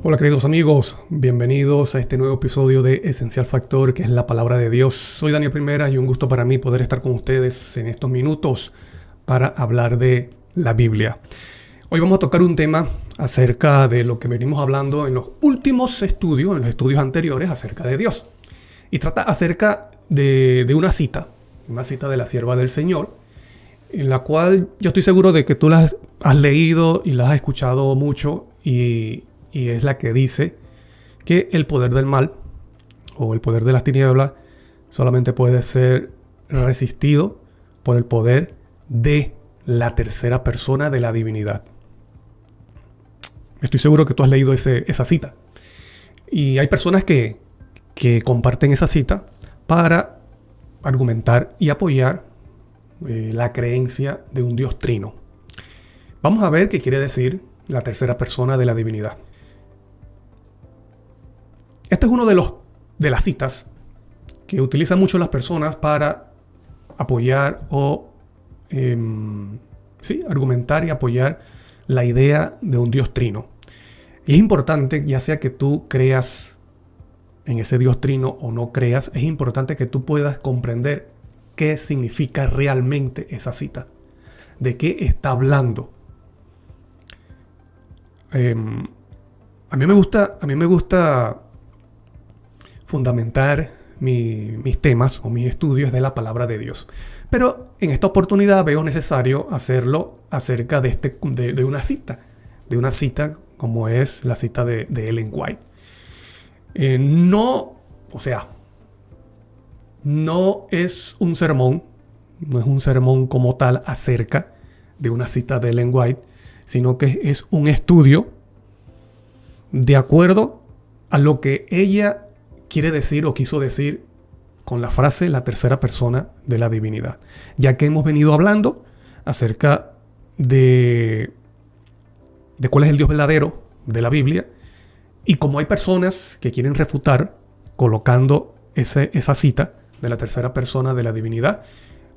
Hola queridos amigos, bienvenidos a este nuevo episodio de Esencial Factor, que es la palabra de Dios. Soy Daniel Primera y un gusto para mí poder estar con ustedes en estos minutos para hablar de la Biblia. Hoy vamos a tocar un tema acerca de lo que venimos hablando en los últimos estudios, en los estudios anteriores acerca de Dios. Y trata acerca de una cita de la sierva del Señor, en la cual yo estoy seguro de que tú la has leído y la has escuchado mucho y es la que dice que el poder del mal o el poder de las tinieblas solamente puede ser resistido por el poder de la tercera persona de la divinidad. Estoy seguro que tú has leído esa cita. Y hay personas que comparten esa cita para argumentar y apoyar la creencia de un Dios trino. Vamos a ver qué quiere decir la tercera persona de la divinidad. Este es uno de las citas que utilizan mucho las personas para apoyar o argumentar y apoyar la idea de un Dios trino. Y es importante, ya sea que tú creas en ese Dios trino o no creas, es importante que tú puedas comprender qué significa realmente esa cita, de qué está hablando. A mí me gusta fundamentar mis temas o mis estudios de la palabra de Dios. Pero en esta oportunidad veo necesario hacerlo acerca de una cita como es la cita de Ellen White. No es un sermón como tal acerca de una cita de Ellen White, sino que es un estudio de acuerdo a lo que ella quiere decir o quiso decir con la frase la tercera persona de la divinidad. Ya que hemos venido hablando acerca de cuál es el Dios verdadero de la Biblia, y como hay personas que quieren refutar colocando esa cita de la tercera persona de la divinidad,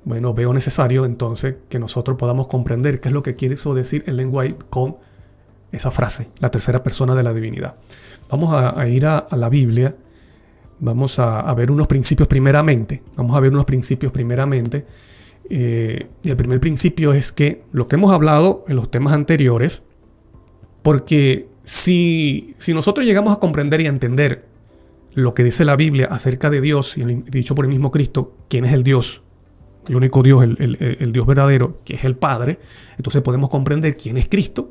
bueno, veo necesario entonces que nosotros podamos comprender qué es lo que quiso decir Ellen White con esa frase, la tercera persona de la divinidad. Vamos a ir a la Biblia. Vamos a ver unos principios primeramente. Y el primer principio es que lo que hemos hablado en los temas anteriores, porque si nosotros llegamos a comprender y a entender lo que dice la Biblia acerca de Dios, y dicho por el mismo Cristo, quién es el Dios, el único Dios, el Dios verdadero, que es el Padre, entonces podemos comprender quién es Cristo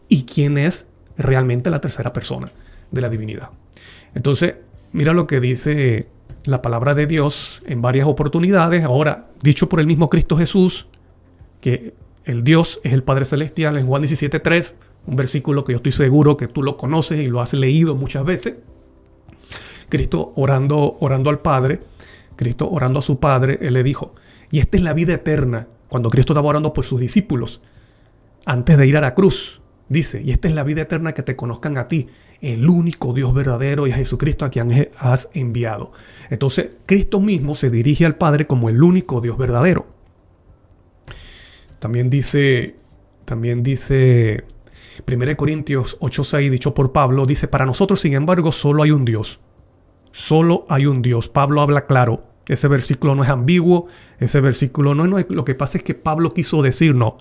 y quién es realmente la tercera persona de la divinidad. Entonces, mira lo que dice la palabra de Dios en varias oportunidades. Ahora, dicho por el mismo Cristo Jesús, que el Dios es el Padre Celestial, en Juan 17:3, un versículo que yo estoy seguro que tú lo conoces y lo has leído muchas veces. Cristo orando al Padre, Cristo orando a su Padre, Él le dijo, y esta es la vida eterna, cuando Cristo estaba orando por sus discípulos, antes de ir a la cruz, dice, y esta es la vida eterna, que te conozcan a ti, el único Dios verdadero, y a Jesucristo a quien has enviado. Entonces, Cristo mismo se dirige al Padre como el único Dios verdadero. También dice 1 Corintios 8:6, dicho por Pablo, dice, para nosotros, sin embargo, solo hay un Dios. Solo hay un Dios. Pablo habla claro. Ese versículo no es ambiguo. Ese versículo no es. Lo que pasa es que Pablo quiso decir no.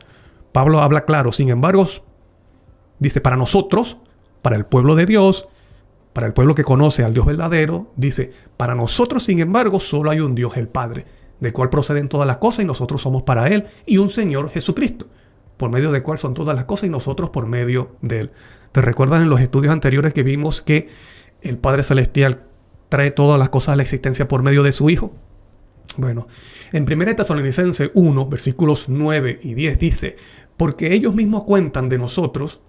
Pablo habla claro. Sin embargo, dice, para nosotros, para el pueblo de Dios, para el pueblo que conoce al Dios verdadero, dice, para nosotros, sin embargo, solo hay un Dios, el Padre, del cual proceden todas las cosas y nosotros somos para Él, y un Señor, Jesucristo, por medio del cual son todas las cosas y nosotros por medio de Él. ¿Te recuerdas en los estudios anteriores que vimos que el Padre Celestial trae todas las cosas a la existencia por medio de su Hijo? Bueno, en 1 Tesalonicenses 1, versículos 9 y 10 dice, porque ellos mismos cuentan de nosotros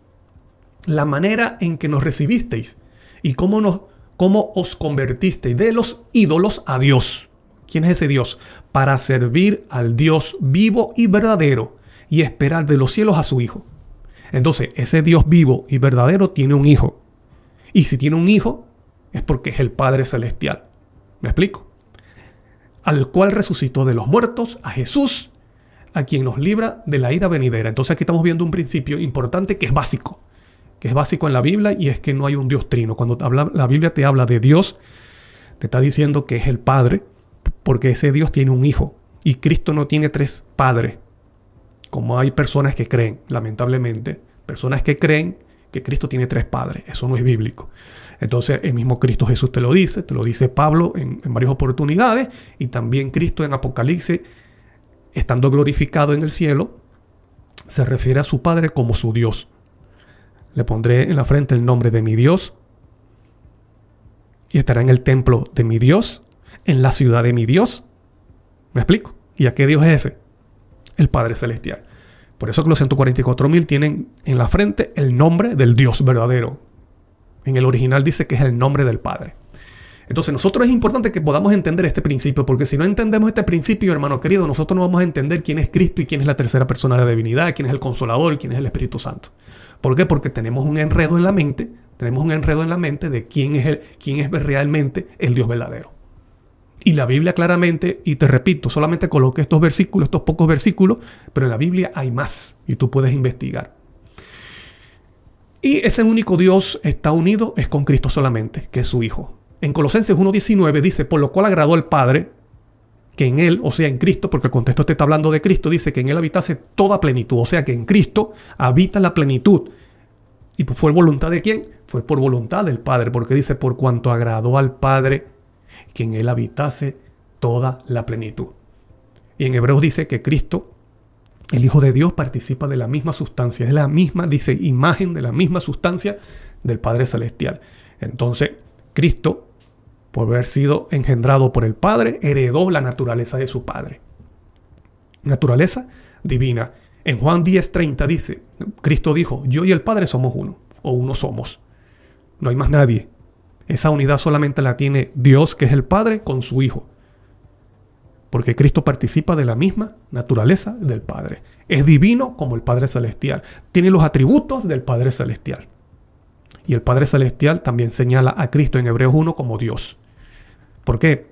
la manera en que nos recibisteis y cómo os convertisteis de los ídolos a Dios. ¿Quién es ese Dios? Para servir al Dios vivo y verdadero y esperar de los cielos a su Hijo. Entonces, ese Dios vivo y verdadero tiene un Hijo. Y si tiene un Hijo, es porque es el Padre Celestial. ¿Me explico? Al cual resucitó de los muertos, a Jesús, a quien nos libra de la ira venidera. Entonces aquí estamos viendo un principio importante que es básico. que es básico en la Biblia, y es que no hay un Dios trino. Cuando la Biblia te habla de Dios, te está diciendo que es el Padre, porque ese Dios tiene un hijo. Y Cristo no tiene tres padres, como hay personas que creen, lamentablemente. Personas que creen que Cristo tiene tres padres. Eso no es bíblico. Entonces el mismo Cristo Jesús te lo dice Pablo en varias oportunidades, y también Cristo en Apocalipsis, estando glorificado en el cielo, se refiere a su Padre como su Dios. Le pondré en la frente el nombre de mi Dios, y estará en el templo de mi Dios, en la ciudad de mi Dios. ¿Me explico? ¿Y a qué Dios es ese? El Padre Celestial. Por eso que los 144.000 tienen en la frente el nombre del Dios verdadero. En el original dice que es el nombre del Padre. Entonces nosotros es importante que podamos entender este principio, porque si no entendemos este principio, hermano querido, nosotros no vamos a entender quién es Cristo y quién es la tercera persona de la divinidad, quién es el Consolador y quién es el Espíritu Santo. ¿Por qué? Porque tenemos un enredo en la mente, de quién es realmente el Dios verdadero. Y la Biblia claramente, y te repito, solamente coloqué estos pocos versículos, pero en la Biblia hay más y tú puedes investigar. Y ese único Dios está unido es con Cristo solamente, que es su Hijo. En Colosenses 1:19 dice, por lo cual agradó al Padre, que en Él, o sea en Cristo, porque el contexto te está hablando de Cristo, dice que en Él habitase toda plenitud, o sea que en Cristo habita la plenitud. ¿Y fue voluntad de quién? Fue por voluntad del Padre, porque dice, por cuanto agradó al Padre, que en Él habitase toda la plenitud. Y en Hebreos dice que Cristo, el Hijo de Dios, participa de la misma sustancia, es la misma, dice, imagen de la misma sustancia del Padre Celestial. Entonces, Cristo, por haber sido engendrado por el Padre, heredó la naturaleza de su Padre. Naturaleza divina. En Juan 10:30 dice, Cristo dijo, yo y el Padre somos uno, o uno somos. No hay más nadie. Esa unidad solamente la tiene Dios, que es el Padre, con su Hijo. Porque Cristo participa de la misma naturaleza del Padre. Es divino como el Padre Celestial. Tiene los atributos del Padre Celestial. Y el Padre Celestial también señala a Cristo en Hebreos 1 como Dios. ¿Por qué?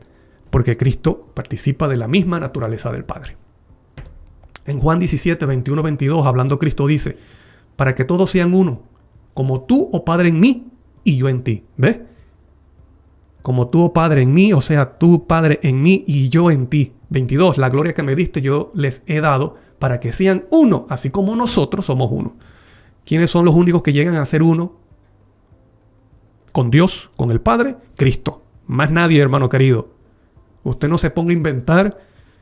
Porque Cristo participa de la misma naturaleza del Padre. En Juan 17, 21, 22, hablando Cristo dice, para que todos sean uno, como tú, oh Padre, en mí y yo en ti. ¿Ves? Como tú, oh Padre, en mí, o sea, tú, Padre, en mí y yo en ti. 22, la gloria que me diste yo les he dado para que sean uno, así como nosotros somos uno. ¿Quiénes son los únicos que llegan a ser uno con Dios, con el Padre? Cristo. Más nadie, hermano querido. Usted no se ponga a inventar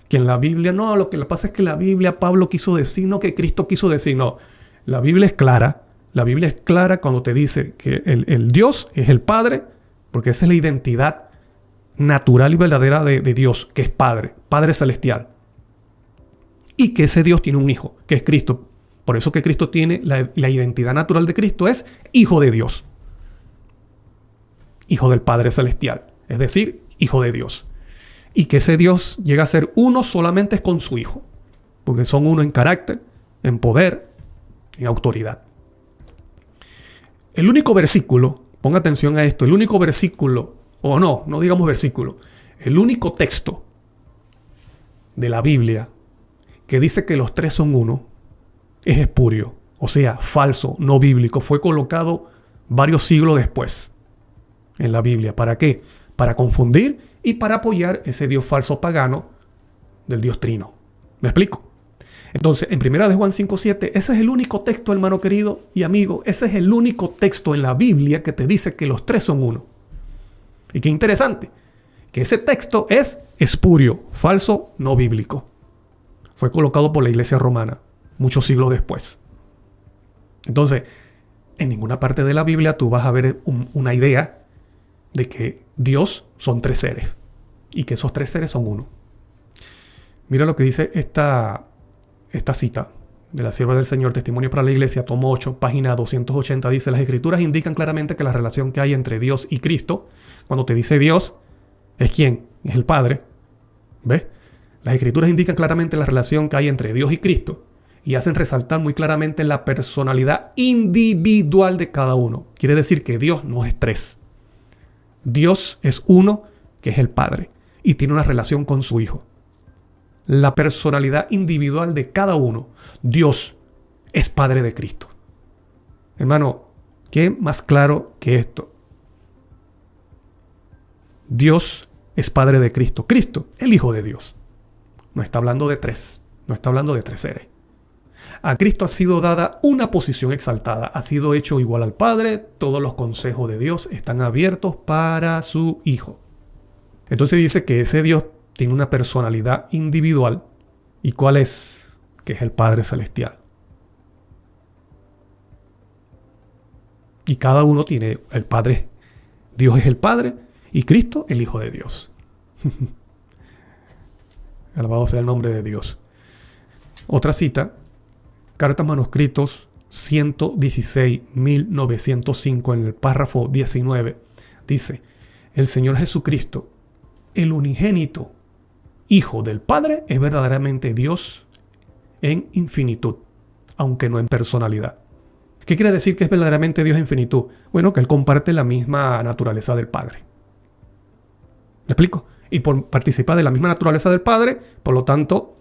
que en la Biblia, no, lo que le pasa es que la Biblia, Pablo quiso decir, no, que Cristo quiso decir, no. La Biblia es clara. La Biblia es clara cuando te dice que el Dios es el Padre, porque esa es la identidad natural y verdadera de Dios, que es Padre, Padre Celestial. Y que ese Dios tiene un Hijo, que es Cristo. Por eso que Cristo tiene, la identidad natural de Cristo es Hijo de Dios. Hijo del Padre Celestial, es decir, Hijo de Dios. Y que ese Dios llega a ser uno solamente con su Hijo, porque son uno en carácter, en poder, en autoridad. El único versículo, ponga atención a esto, el único versículo, o no digamos versículo, el único texto de la Biblia que dice que los tres son uno es espurio, o sea, falso, no bíblico. Fue colocado varios siglos después en la Biblia. ¿Para qué? Para confundir y para apoyar ese Dios falso pagano del Dios trino. ¿Me explico? Entonces, en 1 de Juan 5:7, ese es el único texto, hermano querido y amigo, ese es el único texto en la Biblia que te dice que los tres son uno. Y qué interesante, que ese texto es espurio, falso, no bíblico. Fue colocado por la Iglesia romana muchos siglos después. Entonces, en ninguna parte de la Biblia tú vas a ver una idea de que Dios son tres seres y que esos tres seres son uno. Mira lo que dice esta cita de la sierva del Señor, Testimonio para la Iglesia, tomo 8, página 280, dice, las Escrituras indican claramente que la relación que hay entre Dios y Cristo, cuando te dice Dios, ¿es quién? Es el Padre. ¿Ves? Las Escrituras indican claramente la relación que hay entre Dios y Cristo y hacen resaltar muy claramente la personalidad individual de cada uno. Quiere decir que Dios no es tres. Dios es uno, que es el Padre, y tiene una relación con su Hijo. La personalidad individual de cada uno. Dios es Padre de Cristo. Hermano, ¿Qué más claro que esto? Dios es Padre de Cristo. Cristo, el Hijo de Dios. No está hablando de tres. No está hablando de tres seres. A Cristo ha sido dada una posición exaltada. Ha sido hecho igual al Padre. Todos los consejos de Dios están abiertos para su Hijo. Entonces dice que ese Dios tiene una personalidad individual. ¿Y cuál es? Que es el Padre Celestial. Y cada uno tiene el Padre. Dios es el Padre y Cristo el Hijo de Dios. Alabado sea el nombre de Dios. Otra cita. Cartas manuscritos 116.905 en el párrafo 19. Dice, el Señor Jesucristo, el unigénito Hijo del Padre, es verdaderamente Dios en infinitud, aunque no en personalidad. ¿Qué quiere decir que es verdaderamente Dios en infinitud? Bueno, que Él comparte la misma naturaleza del Padre. ¿Me explico? Y por participar de la misma naturaleza del Padre, por lo tanto,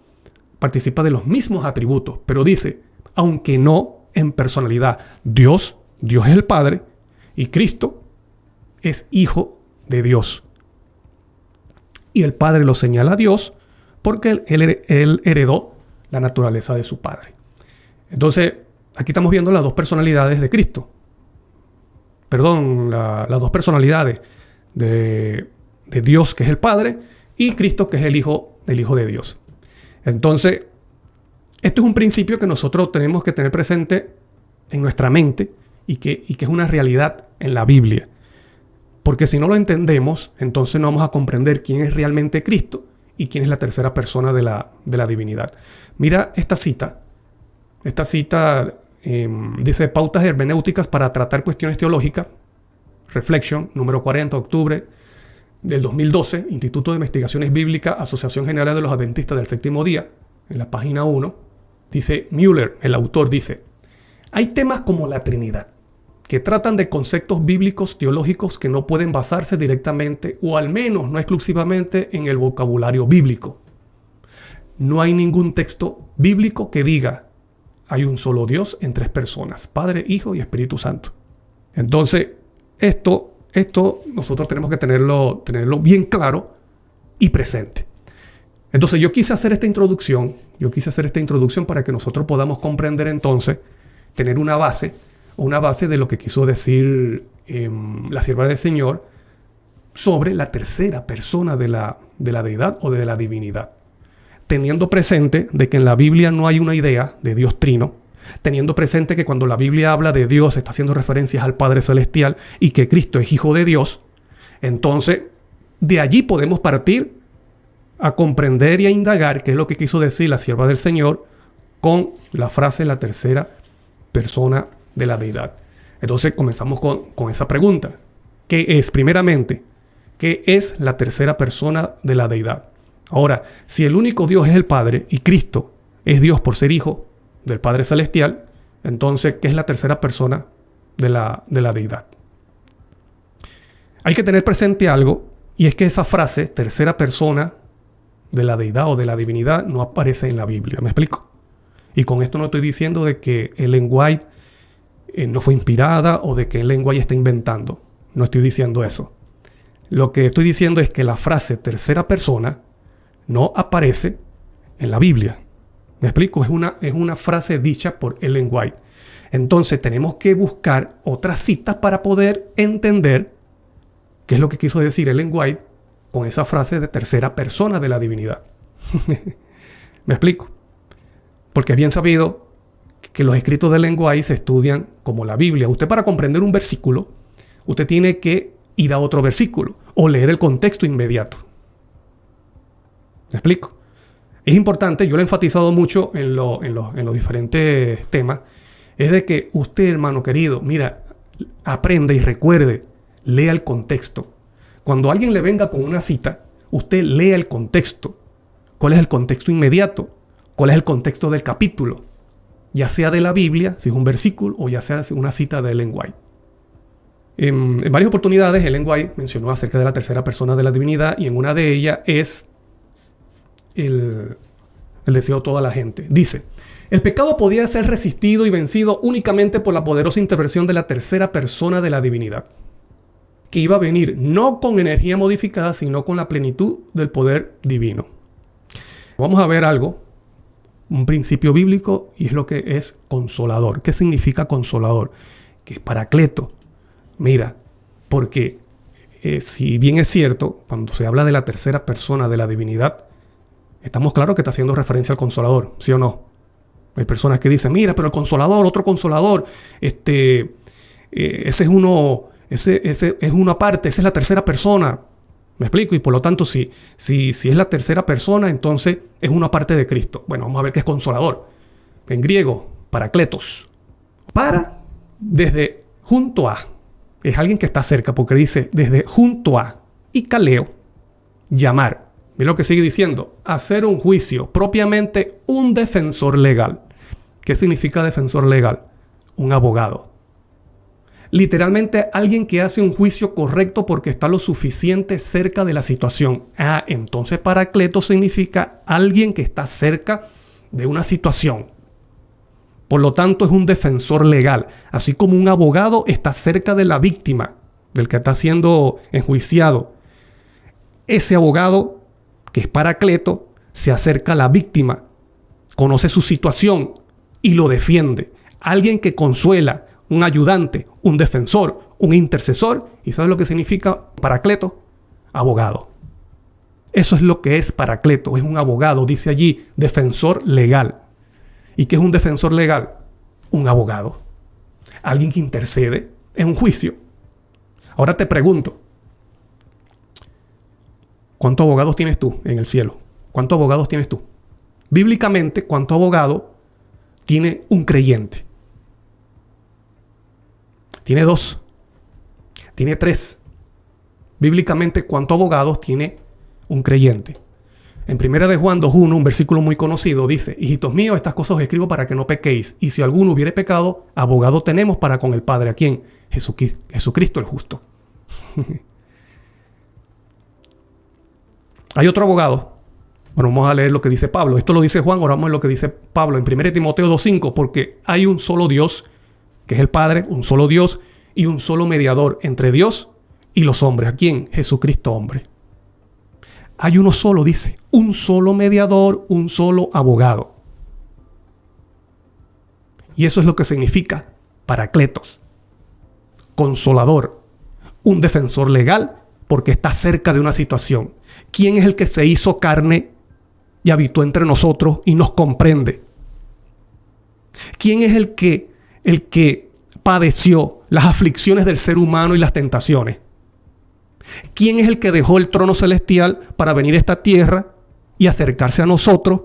participa de los mismos atributos. Pero dice, aunque no en personalidad, Dios es el Padre y Cristo es Hijo de Dios. Y el Padre lo señala a Dios porque él heredó la naturaleza de su Padre. Entonces, aquí estamos viendo las dos personalidades de Cristo. Perdón, las dos personalidades de Dios, que es el Padre, y Cristo, que es el Hijo de Dios. Entonces, esto es un principio que nosotros tenemos que tener presente en nuestra mente y que es una realidad en la Biblia. Porque si no lo entendemos, entonces no vamos a comprender quién es realmente Cristo y quién es la tercera persona de la divinidad. Mira esta cita. Esta cita dice pautas hermenéuticas para tratar cuestiones teológicas. Reflection, número 40, octubre del 2012, Instituto de Investigaciones Bíblicas, Asociación General de los Adventistas del Séptimo Día, en la página 1, dice Müller, el autor, dice, hay temas como la Trinidad, que tratan de conceptos bíblicos teológicos que no pueden basarse directamente o al menos no exclusivamente en el vocabulario bíblico. No hay ningún texto bíblico que diga hay un solo Dios en tres personas, Padre, Hijo y Espíritu Santo. Entonces, esto nosotros tenemos que tenerlo bien claro y presente. Entonces yo quise hacer esta introducción para que nosotros podamos comprender entonces, tener una base de lo que quiso decir la sierva del Señor sobre la tercera persona de la deidad o de la divinidad. Teniendo presente de que en la Biblia no hay una idea de Dios trino, teniendo presente que cuando la Biblia habla de Dios está haciendo referencias al Padre Celestial y que Cristo es Hijo de Dios, entonces de allí podemos partir a comprender y a indagar qué es lo que quiso decir la sierva del Señor con la frase la tercera persona de la deidad. Entonces comenzamos con esa pregunta. ¿Qué es, primeramente, qué es la tercera persona de la deidad? Ahora, si el único Dios es el Padre y Cristo es Dios por ser Hijo del Padre Celestial, entonces, ¿qué es la tercera persona de la deidad? Hay que tener presente algo, y es que esa frase, tercera persona de la deidad o de la divinidad, no aparece en la Biblia. ¿Me explico? Y con esto no estoy diciendo de que Ellen White no fue inspirada o de que Ellen White está inventando. No estoy diciendo eso. Lo que estoy diciendo es que la frase tercera persona no aparece en la Biblia. ¿Me explico? Es una frase dicha por Ellen White. Entonces tenemos que buscar otras citas para poder entender qué es lo que quiso decir Ellen White con esa frase de tercera persona de la divinidad. ¿Me explico? Porque es bien sabido que los escritos de Ellen White se estudian como la Biblia. Usted, para comprender un versículo, usted tiene que ir a otro versículo o leer el contexto inmediato. ¿Me explico? Es importante, yo lo he enfatizado mucho en los diferentes temas, es de que usted, hermano querido, mira, aprenda y recuerde, lea el contexto. Cuando alguien le venga con una cita, usted lea el contexto. ¿Cuál es el contexto inmediato? ¿Cuál es el contexto del capítulo? Ya sea de la Biblia, si es un versículo, o ya sea una cita de Ellen White. En varias oportunidades, Ellen White mencionó acerca de la tercera persona de la divinidad, y en una de ellas es el deseo de toda la gente. Dice, El pecado podía ser resistido y vencido únicamente por la poderosa intervención de la tercera persona de la divinidad, que iba a venir no con energía modificada, sino con la plenitud del poder divino. Vamos a ver algo, un principio bíblico, y es lo que es consolador. ¿Qué significa consolador? Que es paracleto. Mira, porque si bien es cierto, cuando se habla de la tercera persona de la divinidad, estamos claros que está haciendo referencia al consolador, ¿sí o no? Hay personas que dicen, mira, pero el consolador, otro consolador, ese es una parte, esa es la tercera persona. ¿Me explico? Y por lo tanto, si es la tercera persona, entonces es una parte de Cristo. Bueno, vamos a ver qué es consolador. En griego, parakletos. Para, desde junto a. Es alguien que está cerca, porque dice desde junto a. Y kaleo, llamar. Mira lo que sigue diciendo. Hacer un juicio, propiamente un defensor legal. ¿Qué significa defensor legal? Un abogado. Literalmente alguien que hace un juicio correcto porque está lo suficiente cerca de la situación. Entonces paracleto significa alguien que está cerca de una situación. Por lo tanto es un defensor legal. Así como un abogado está cerca de la víctima, del que está siendo enjuiciado. Ese abogado, que es paracleto, se acerca a la víctima, conoce su situación y lo defiende. Alguien que consuela, un ayudante, un defensor, un intercesor. ¿Y sabes lo que significa paracleto? Abogado. Eso es lo que es paracleto. Es un abogado, dice allí, defensor legal. ¿Y qué es un defensor legal? Un abogado. Alguien que intercede en un juicio. Ahora te pregunto, ¿cuántos abogados tienes tú en el cielo? ¿Cuántos abogados tienes tú? Bíblicamente, ¿cuántos abogados tiene un creyente? Tiene 2. Tiene 3. Bíblicamente, ¿cuántos abogados tiene un creyente? En 1 de Juan 2:1, un versículo muy conocido, dice: hijitos míos, estas cosas os escribo para que no pequéis. Y si alguno hubiere pecado, abogado tenemos para con el Padre. ¿A quién? Jesucristo el justo. Hay otro abogado. Bueno, vamos a leer lo que dice Pablo. Esto lo dice Juan, ahora vamos a ver lo que dice Pablo en 1 Timoteo 2:5, porque hay un solo Dios, que es el Padre, un solo Dios y un solo mediador entre Dios y los hombres. ¿A quién? Jesucristo hombre. Hay uno solo, dice, un solo mediador, un solo abogado. Y eso es lo que significa paracletos, consolador, un defensor legal porque está cerca de una situación. ¿Quién es el que se hizo carne y habitó entre nosotros y nos comprende? ¿Quién es el que padeció las aflicciones del ser humano y las tentaciones? ¿Quién es el que dejó el trono celestial para venir a esta tierra y acercarse a nosotros?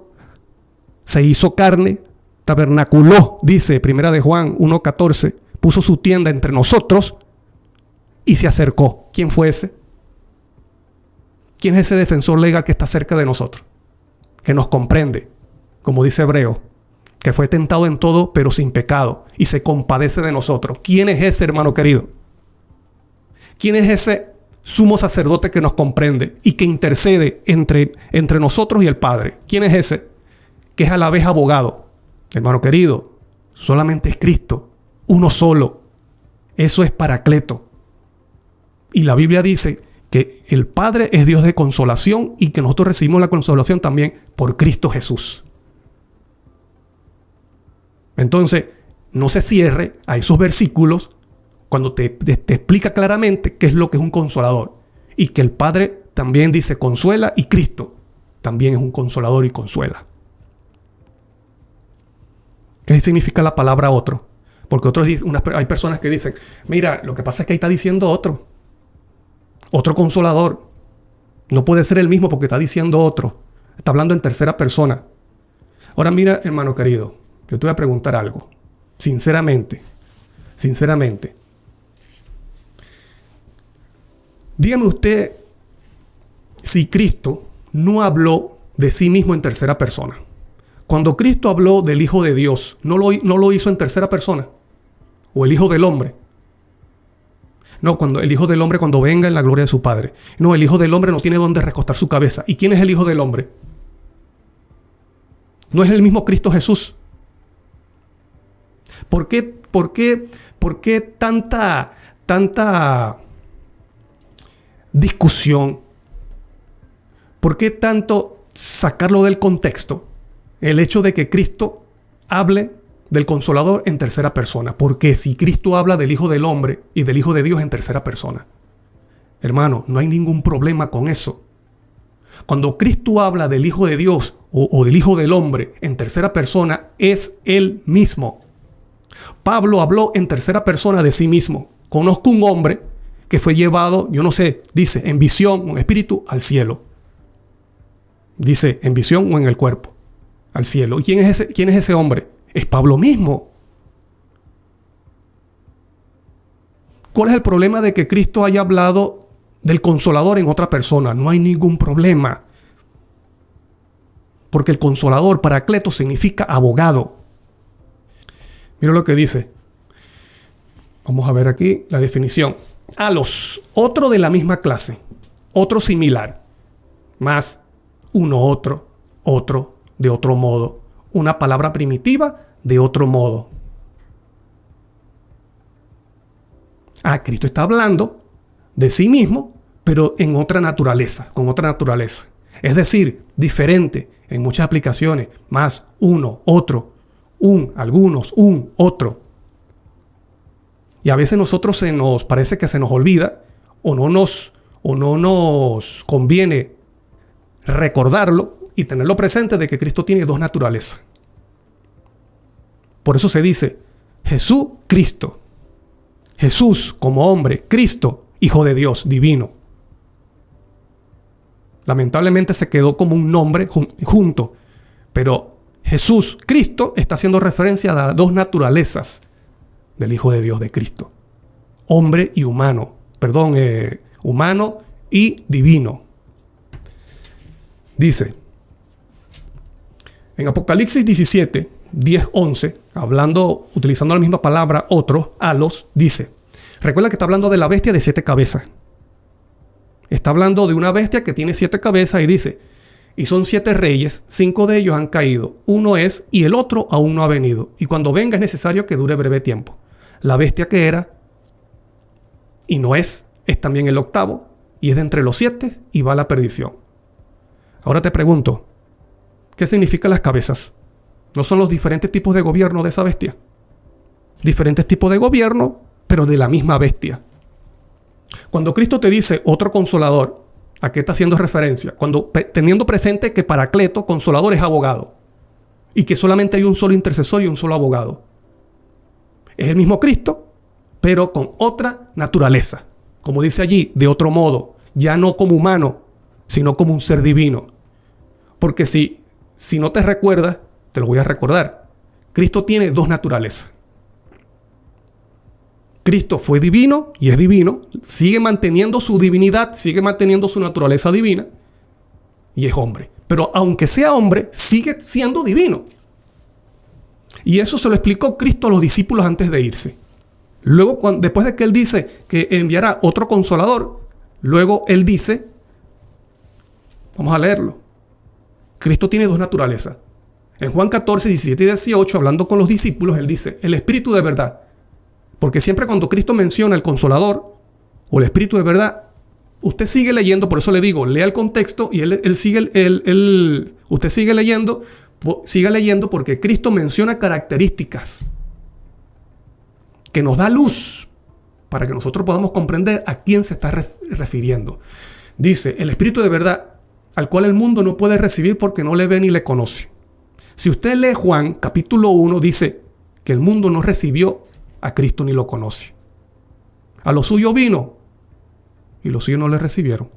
Se hizo carne, tabernaculó, dice 1 de Juan 1:14, puso su tienda entre nosotros y se acercó. ¿Quién fue ese? ¿Quién es ese defensor legal que está cerca de nosotros? Que nos comprende, como dice Hebreo, que fue tentado en todo, pero sin pecado, y se compadece de nosotros. ¿Quién es ese, hermano querido? ¿Quién es ese sumo sacerdote que nos comprende y que intercede entre nosotros y el Padre? ¿Quién es ese? Que es a la vez abogado. Hermano querido, solamente es Cristo, uno solo. Eso es paracleto. Y la Biblia dice que el Padre es Dios de consolación y que nosotros recibimos la consolación también por Cristo Jesús. Entonces, no se cierre a esos versículos cuando te explica claramente qué es lo que es un consolador. Y que el Padre también dice consuela y Cristo también es un consolador y consuela. ¿Qué significa la palabra otro? Porque hay personas que dicen, mira, lo que pasa es que ahí está diciendo otro consolador. No puede ser el mismo porque está diciendo otro. Está hablando en tercera persona. Ahora mira, hermano querido, yo te voy a preguntar algo. Sinceramente. Dígame usted si Cristo no habló de sí mismo en tercera persona. Cuando Cristo habló del Hijo de Dios, ¿no lo hizo en tercera persona? ¿O el Hijo del Hombre? No, cuando el Hijo del Hombre cuando venga en la gloria de su Padre. No, el Hijo del Hombre no tiene dónde recostar su cabeza. ¿Y quién es el Hijo del Hombre? ¿No es el mismo Cristo Jesús? ¿Por qué tanta discusión? ¿Por qué tanto sacarlo del contexto? El hecho de que Cristo hable del Consolador en tercera persona. Porque si Cristo habla del Hijo del Hombre y del Hijo de Dios en tercera persona, hermano, no hay ningún problema con eso. Cuando Cristo habla del Hijo de Dios o del Hijo del Hombre en tercera persona, es Él mismo. Pablo habló en tercera persona de sí mismo. Conozco un hombre que fue llevado, yo no sé, dice, en visión o en espíritu al cielo. Dice, en visión o en el cuerpo, al cielo. ¿Y quién es ese hombre? Es Pablo mismo. ¿Cuál es el problema de que Cristo haya hablado del Consolador en otra persona? No hay ningún problema. Porque el Consolador, Paracleto, significa abogado. Mira lo que dice. Vamos a ver aquí la definición. Alos, otro de la misma clase, otro similar, más uno otro de otro modo, una palabra primitiva de otro modo. Cristo está hablando de sí mismo, pero en otra naturaleza, con otra naturaleza. Es decir, diferente en muchas aplicaciones, más uno, otro, algunos, otro. Y a veces nosotros parece que se nos olvida o no nos conviene recordarlo y tenerlo presente de que Cristo tiene dos naturalezas. Por eso se dice Jesús, Cristo. Jesús como hombre, Cristo, Hijo de Dios, divino. Lamentablemente se quedó como un nombre junto, pero Jesús, Cristo, está haciendo referencia a las dos naturalezas del Hijo de Dios, de Cristo. Hombre y humano. Humano y divino. Dice, en Apocalipsis 17, 10, 11, utilizando la misma palabra, otro, alos, dice, recuerda que está hablando de la bestia de 7 cabezas. Está hablando de una bestia que tiene 7 cabezas y dice, y son 7 reyes, 5 de ellos han caído, uno es y el otro aún no ha venido, y cuando venga es necesario que dure breve tiempo. La bestia que era y no es también el octavo, y es de entre los 7 y va a la perdición. Ahora te pregunto, ¿qué significan las cabezas? ¿No son los diferentes tipos de gobierno de esa bestia? Diferentes tipos de gobierno, pero de la misma bestia. Cuando Cristo te dice otro consolador, ¿a qué está haciendo referencia? Teniendo presente que Paracleto, consolador, es abogado. Y que solamente hay un solo intercesor y un solo abogado. Es el mismo Cristo, pero con otra naturaleza. Como dice allí, de otro modo. Ya no como humano, sino como un ser divino. Porque si no te recuerdas, te lo voy a recordar. Cristo tiene dos naturalezas. Cristo fue divino y es divino. Sigue manteniendo su divinidad, sigue manteniendo su naturaleza divina. Y es hombre. Pero aunque sea hombre, sigue siendo divino. Y eso se lo explicó Cristo a los discípulos antes de irse. Luego, después de que Él dice que enviará otro consolador, luego Él dice, vamos a leerlo. Cristo tiene dos naturalezas. En Juan 14, 17 y 18, hablando con los discípulos, Él dice, el Espíritu de verdad. Porque siempre cuando Cristo menciona el Consolador o el Espíritu de verdad, usted sigue leyendo, por eso le digo, lea el contexto y usted sigue leyendo porque Cristo menciona características que nos da luz para que nosotros podamos comprender a quién se está refiriendo. Dice, el Espíritu de verdad, al cual el mundo no puede recibir porque no le ve ni le conoce. Si usted lee Juan, capítulo 1, dice que el mundo no recibió a Cristo ni lo conoce. A lo suyo vino y los suyos no le recibieron.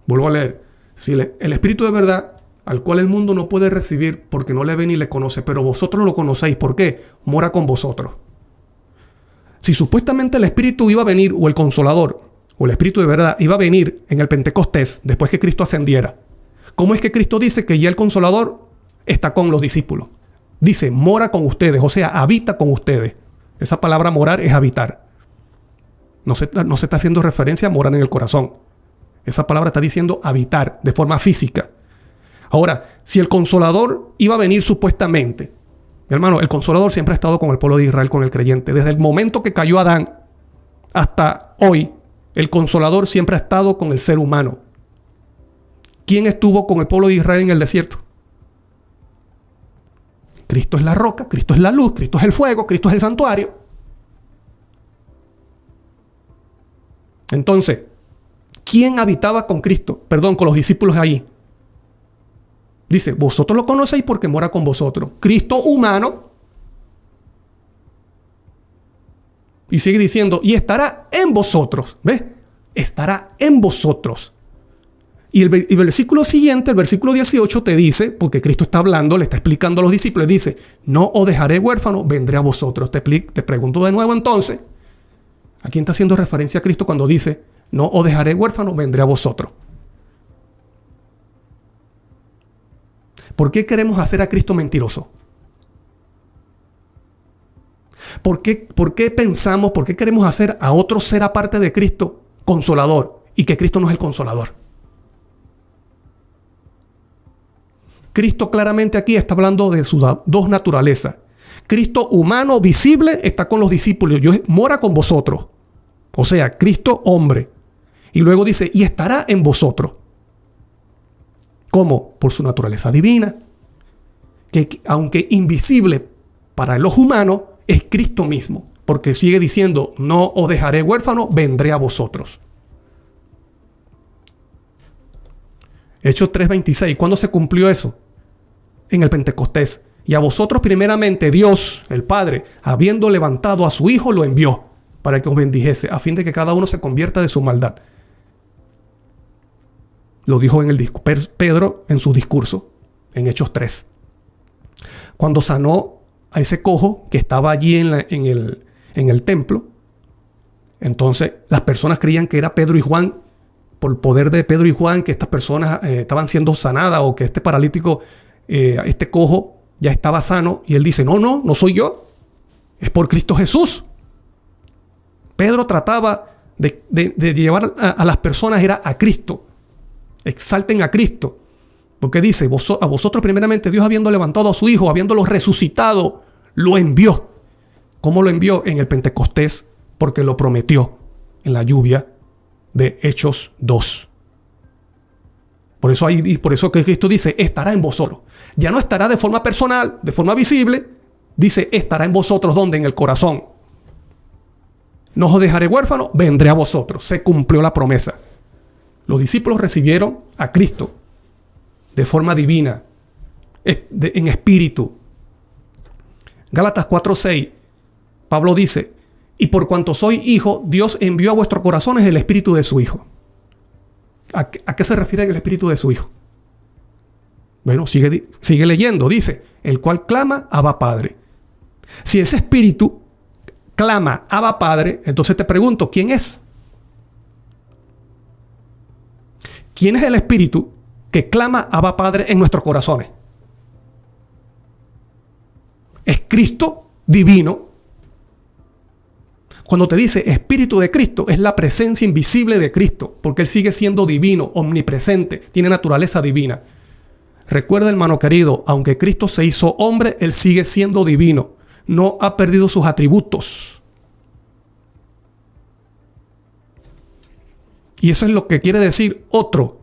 Vuelvo a leer. Si el Espíritu de verdad, al cual el mundo no puede recibir porque no le ve ni le conoce, pero vosotros lo conocéis. ¿Por qué? Mora con vosotros. Si supuestamente el Espíritu iba a venir, o el Consolador, o el Espíritu de verdad iba a venir en el Pentecostés, después que Cristo ascendiera, ¿cómo es que Cristo dice que ya el Consolador está con los discípulos? Dice, mora con ustedes, o sea, habita con ustedes. Esa palabra morar es habitar. No se está haciendo referencia a morar en el corazón. Esa palabra está diciendo habitar de forma física. Ahora, si el Consolador iba a venir supuestamente Mi hermano, el Consolador siempre ha estado con el pueblo de Israel, con el creyente. Desde el momento que cayó Adán hasta hoy, el Consolador siempre ha estado con el ser humano. ¿Quién estuvo con el pueblo de Israel en el desierto? Cristo es la roca, Cristo es la luz, Cristo es el fuego, Cristo es el santuario. Entonces, ¿quién habitaba con Cristo? Perdón, con los discípulos allí. Dice, vosotros lo conocéis porque mora con vosotros. Cristo humano. Y sigue diciendo, y estará en vosotros. ¿Ves? Estará en vosotros. Y el versículo siguiente, el versículo 18, te dice, porque Cristo está hablando, le está explicando a los discípulos, dice, no os dejaré huérfano, vendré a vosotros. Te pregunto de nuevo entonces, ¿a quién está haciendo referencia a Cristo cuando dice, no os dejaré huérfano, vendré a vosotros? ¿Por qué queremos hacer a Cristo mentiroso? ¿Por qué pensamos, por qué queremos hacer a otro ser aparte de Cristo consolador y que Cristo no es el consolador? Cristo claramente aquí está hablando de sus dos naturalezas. Cristo humano visible está con los discípulos, mora con vosotros. O sea, Cristo hombre. Y luego dice, y estará en vosotros. ¿Cómo? Por su naturaleza divina, que aunque invisible para el ojo humano, es Cristo mismo, porque sigue diciendo, no os dejaré huérfano, vendré a vosotros. Hechos 3:26, ¿cuándo se cumplió eso? En el Pentecostés. Y a vosotros primeramente Dios, el Padre, habiendo levantado a su Hijo, lo envió para que os bendijese, a fin de que cada uno se convierta de su maldad. Lo dijo Pedro en su discurso, en Hechos 3. Cuando sanó a ese cojo que estaba allí en el templo, entonces las personas creían que era Pedro y Juan, por el poder de Pedro y Juan, que estas personas estaban siendo sanadas o que este paralítico, este cojo, ya estaba sano. Y él dice, no soy yo, es por Cristo Jesús. Pedro trataba de llevar a las personas era a Cristo. Exalten a Cristo. Porque dice, a vosotros primeramente Dios habiendo levantado a su Hijo, habiéndolo resucitado, lo envió. ¿Cómo lo envió? En el Pentecostés, porque lo prometió en la lluvia de Hechos 2. Por eso que Cristo dice, estará en vosotros. Ya no estará de forma personal, de forma visible. Dice, estará en vosotros, ¿dónde? En el corazón. No os dejaré huérfano, vendré a vosotros. Se cumplió la promesa. Los discípulos recibieron a Cristo de forma divina, en espíritu. Gálatas 4:6, Pablo dice, y por cuanto soy hijo, Dios envió a vuestros corazones el espíritu de su Hijo. ¿A qué se refiere el espíritu de su Hijo? Bueno, sigue leyendo, dice, el cual clama, Abba Padre. Si ese espíritu clama, Abba Padre, entonces te pregunto, ¿quién es? ¿Quién es el espíritu que clama Abba Padre en nuestros corazones? Es Cristo divino. Cuando te dice Espíritu de Cristo, es la presencia invisible de Cristo, porque Él sigue siendo divino, omnipresente, tiene naturaleza divina. Recuerda, hermano querido, aunque Cristo se hizo hombre, Él sigue siendo divino. No ha perdido sus atributos. Y eso es lo que quiere decir otro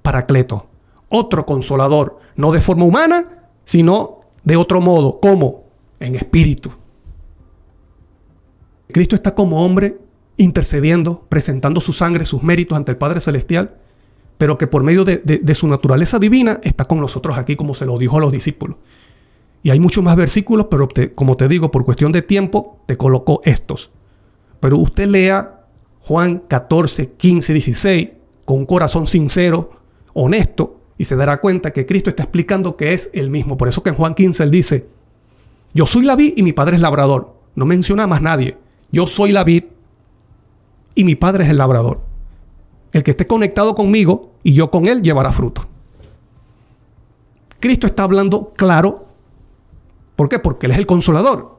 Paracleto, otro consolador, no de forma humana, sino de otro modo. ¿Cómo? En espíritu. Cristo está como hombre intercediendo, presentando su sangre, sus méritos ante el Padre Celestial, pero que por medio de su naturaleza divina está con nosotros aquí, como se lo dijo a los discípulos. Y hay muchos más versículos, pero como te digo, por cuestión de tiempo, te coloco estos. Pero usted lea Juan 14, 15, 16, con un corazón sincero, honesto, y se dará cuenta que Cristo está explicando que es el mismo. Por eso que en Juan 15 Él dice, yo soy la vid y mi Padre es labrador. No menciona a más nadie. Yo soy la vid y mi Padre es el labrador. El que esté conectado conmigo y yo con Él llevará fruto. Cristo está hablando claro. ¿Por qué? Porque Él es el consolador.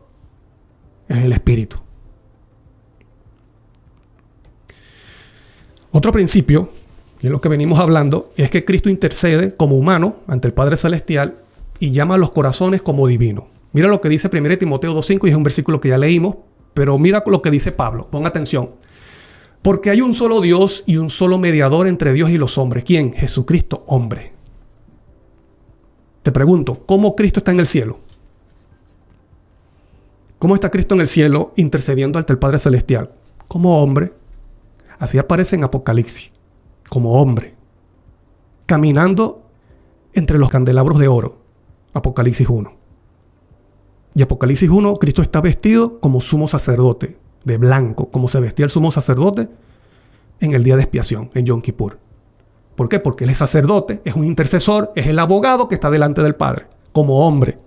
Es el Espíritu. Otro principio, y es lo que venimos hablando, es que Cristo intercede como humano ante el Padre Celestial y llama a los corazones como divinos. Mira lo que dice 1 Timoteo 2:5 y es un versículo que ya leímos, pero mira lo que dice Pablo. Pon atención. Porque hay un solo Dios y un solo mediador entre Dios y los hombres. ¿Quién? Jesucristo, hombre. Te pregunto, ¿cómo Cristo está en el cielo? ¿Cómo está Cristo en el cielo intercediendo ante el Padre Celestial? Como hombre. Así aparece en Apocalipsis. Como hombre. Caminando entre los candelabros de oro. Apocalipsis 1. Y Apocalipsis 1, Cristo está vestido como sumo sacerdote, de blanco, como se vestía el sumo sacerdote en el día de expiación, en Yom Kippur. ¿Por qué? Porque él es sacerdote, es un intercesor, es el abogado que está delante del Padre, como hombre.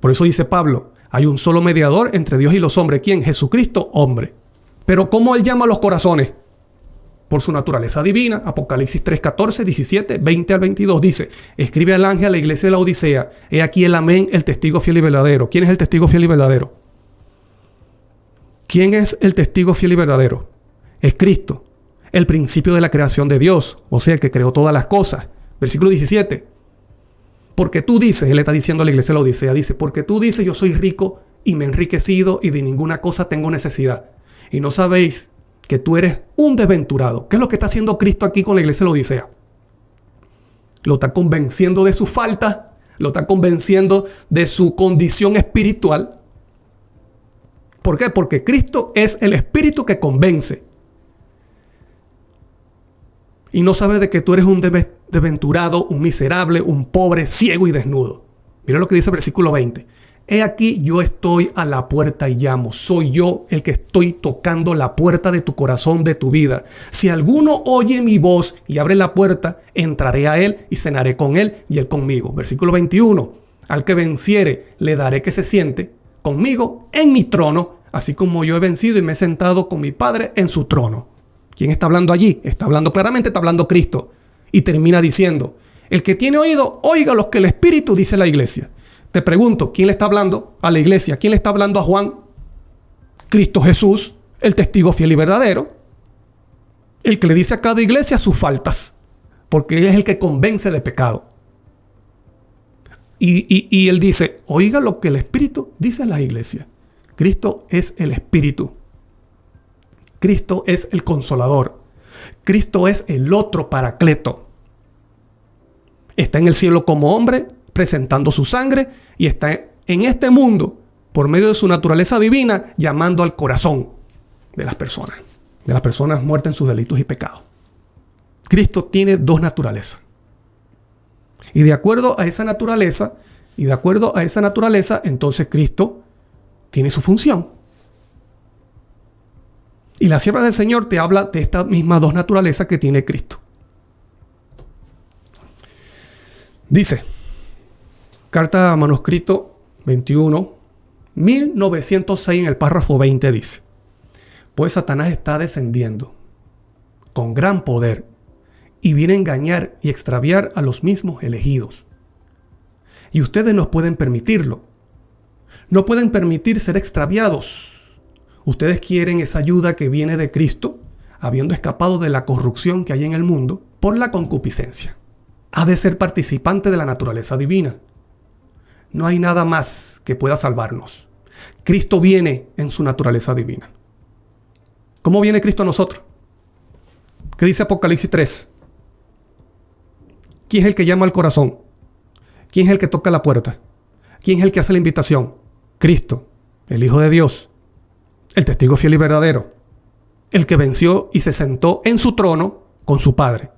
Por eso dice Pablo, hay un solo mediador entre Dios y los hombres. ¿Quién? Jesucristo, hombre. Pero ¿cómo él llama a los corazones? Por su naturaleza divina. Apocalipsis 3:14, 17, 20 al 22 dice: escribe al ángel a la iglesia de la Odisea, he aquí el amén, el testigo fiel y verdadero. ¿Quién es el testigo fiel y verdadero? ¿Quién es el testigo fiel y verdadero? Es Cristo, el principio de la creación de Dios, o sea, el que creó todas las cosas. Versículo 17. Porque tú dices, él está diciendo a la iglesia de la Odisea, dice, porque tú dices, yo soy rico y me he enriquecido y de ninguna cosa tengo necesidad. Y no sabéis que tú eres un desventurado. ¿Qué es lo que está haciendo Cristo aquí con la iglesia de la Odisea? Lo está convenciendo de su falta, lo está convenciendo de su condición espiritual. ¿Por qué? Porque Cristo es el espíritu que convence. Y no sabe de que tú eres un desventurado, un miserable, un pobre, ciego y desnudo. Mira lo que dice el versículo 20. He aquí yo estoy a la puerta y llamo. Soy yo el que estoy tocando la puerta de tu corazón, de tu vida. Si alguno oye mi voz y abre la puerta, entraré a él y cenaré con él y él conmigo. Versículo 21. Al que venciere, le daré que se siente conmigo en mi trono, así como yo he vencido y me he sentado con mi Padre en su trono. ¿Quién está hablando allí? Está hablando claramente, está hablando Cristo. Y termina diciendo, el que tiene oído, oiga lo que el Espíritu dice a la iglesia. Te pregunto, ¿quién le está hablando a la iglesia? ¿Quién le está hablando a Juan? Cristo Jesús, el testigo fiel y verdadero. El que le dice a cada iglesia sus faltas. Porque él es el que convence de pecado. Y él dice, oiga lo que el Espíritu dice a la iglesia. Cristo es el Espíritu. Cristo es el Consolador. Cristo es el otro Paracleto. Está en el cielo como hombre, presentando su sangre, y está en este mundo, por medio de su naturaleza divina, llamando al corazón de las personas muertas en sus delitos y pecados. Cristo tiene dos naturalezas. Y de acuerdo a esa naturaleza, entonces Cristo tiene su función. Y la sierva del Señor te habla de estas mismas dos naturalezas que tiene Cristo. Dice, carta manuscrito 21, 1906, en el párrafo 20 dice: pues Satanás está descendiendo con gran poder y viene a engañar y extraviar a los mismos elegidos. Y ustedes no pueden permitirlo. No pueden permitir ser extraviados. Ustedes quieren esa ayuda que viene de Cristo, habiendo escapado de la corrupción que hay en el mundo por la concupiscencia. Ha de ser participante de la naturaleza divina. No hay nada más que pueda salvarnos. Cristo viene en su naturaleza divina. ¿Cómo viene Cristo a nosotros? ¿Qué dice Apocalipsis 3? ¿Quién es el que llama al corazón? ¿Quién es el que toca la puerta? ¿Quién es el que hace la invitación? Cristo, el Hijo de Dios, el testigo fiel y verdadero, el que venció y se sentó en su trono con su Padre.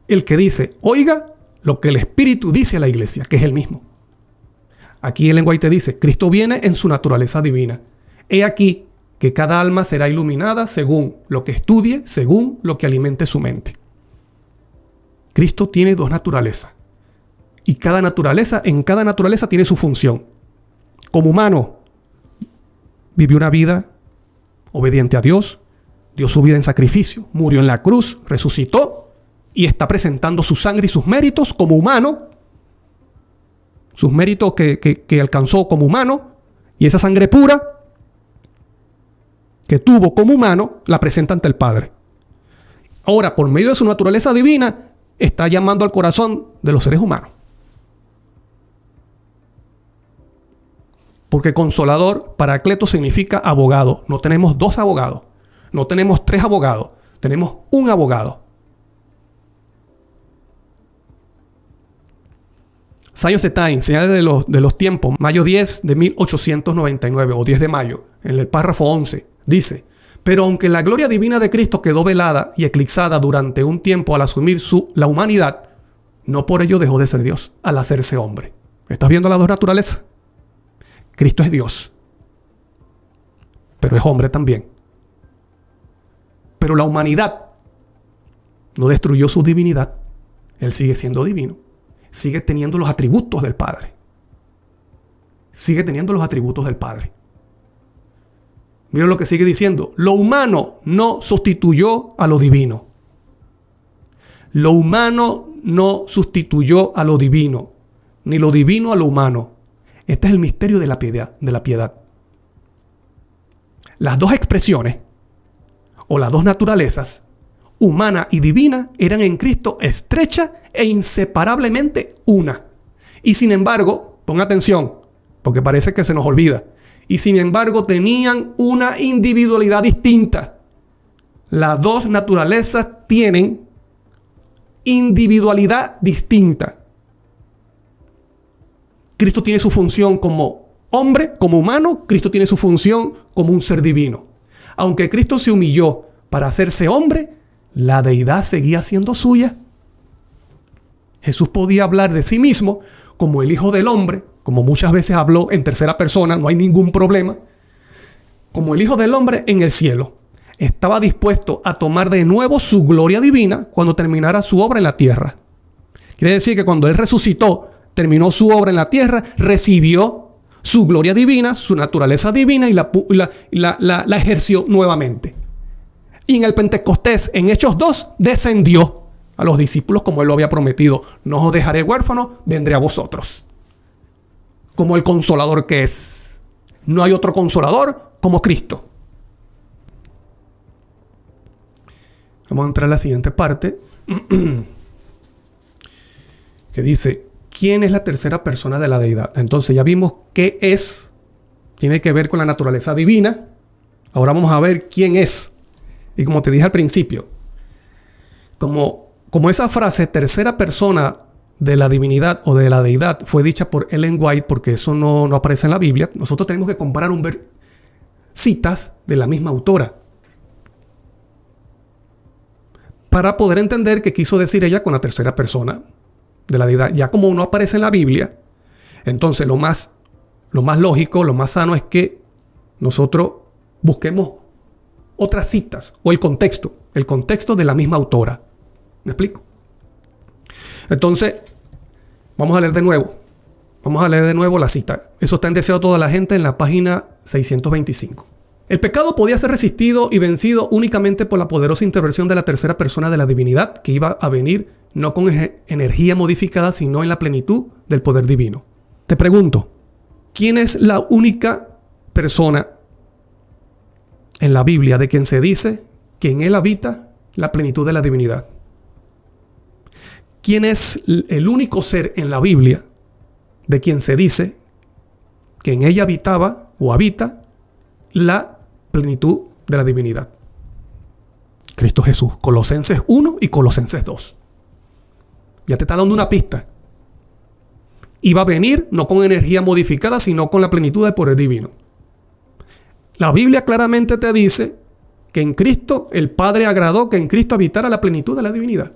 El que dice, oiga lo que el Espíritu dice a la iglesia, que es el mismo. Aquí Ellen White dice, Cristo viene en su naturaleza divina. He aquí que cada alma será iluminada según lo que estudie, según lo que alimente su mente. Cristo tiene dos naturalezas. Y en cada naturaleza tiene su función. Como humano, vivió una vida obediente a Dios, dio su vida en sacrificio, murió en la cruz, resucitó y está presentando su sangre y sus méritos como humano, sus méritos que alcanzó como humano, y esa sangre pura que tuvo como humano la presenta ante el Padre. Ahora, por medio de su naturaleza divina, está llamando al corazón de los seres humanos. Porque consolador, paracleto, significa abogado. No tenemos dos abogados. No tenemos tres abogados. Tenemos un abogado. Signs of the Times, señales de los tiempos, mayo 10 de 1899 o 10 de mayo, en el párrafo 11, dice: pero aunque la gloria divina de Cristo quedó velada y eclipsada durante un tiempo al asumir la humanidad, no por ello dejó de ser Dios al hacerse hombre. ¿Estás viendo las dos naturalezas? Cristo es Dios, pero es hombre también. Pero la humanidad no destruyó su divinidad. Él sigue siendo divino. Sigue teniendo los atributos del Padre. Sigue teniendo los atributos del Padre. Mira lo que sigue diciendo. Lo humano no sustituyó a lo divino. Lo humano no sustituyó a lo divino, ni lo divino a lo humano. Este es el misterio de la piedad. Las dos expresiones, o las dos naturalezas, humana y divina, eran en Cristo estrecha e inseparablemente una. Y sin embargo, pon atención, porque parece que se nos olvida, y sin embargo tenían una individualidad distinta. Las dos naturalezas tienen individualidad distinta. Cristo tiene su función como hombre, como humano. Cristo tiene su función como un ser divino. Aunque Cristo se humilló para hacerse hombre, la deidad seguía siendo suya. Jesús podía hablar de sí mismo como el Hijo del Hombre, como muchas veces habló en tercera persona, no hay ningún problema. Como el Hijo del Hombre en el cielo. Estaba dispuesto a tomar de nuevo su gloria divina cuando terminara su obra en la tierra. Quiere decir que cuando Él resucitó, terminó su obra en la tierra, recibió su gloria divina, su naturaleza divina y la ejerció nuevamente. Y en el Pentecostés, en Hechos 2, descendió a los discípulos como Él lo había prometido. No os dejaré huérfanos, vendré a vosotros. Como el consolador que es. No hay otro consolador como Cristo. Vamos a entrar a la siguiente parte. Que dice: ¿quién es la tercera persona de la deidad? Entonces ya vimos qué es. Tiene que ver con la naturaleza divina. Ahora vamos a ver quién es. Y como te dije al principio, como esa frase tercera persona de la divinidad o de la deidad fue dicha por Ellen White, porque eso no aparece en la Biblia, nosotros tenemos que comparar citas de la misma autora para poder entender qué quiso decir ella con la tercera persona de la deidad. Ya como no aparece en la Biblia, entonces lo más lógico, lo más sano es que nosotros busquemos otras citas o el contexto de la misma autora. ¿Me explico? Entonces, vamos a leer de nuevo la cita. Eso está en Deseo de toda la gente en la página 625. El pecado podía ser resistido y vencido únicamente por la poderosa intervención de la tercera persona de la divinidad, que iba a venir no con energía modificada, sino en la plenitud del poder divino. Te pregunto, ¿quién es la única persona en la Biblia de quien se dice que en él habita la plenitud de la divinidad? ¿Quién es el único ser en la Biblia de quien se dice que en ella habitaba o habita la plenitud de la divinidad? Cristo Jesús. Colosenses 1 y Colosenses 2. Ya te está dando una pista. Iba a venir no con energía modificada, sino con la plenitud del poder divino. La Biblia claramente te dice que en Cristo el Padre agradó que en Cristo habitara la plenitud de la divinidad.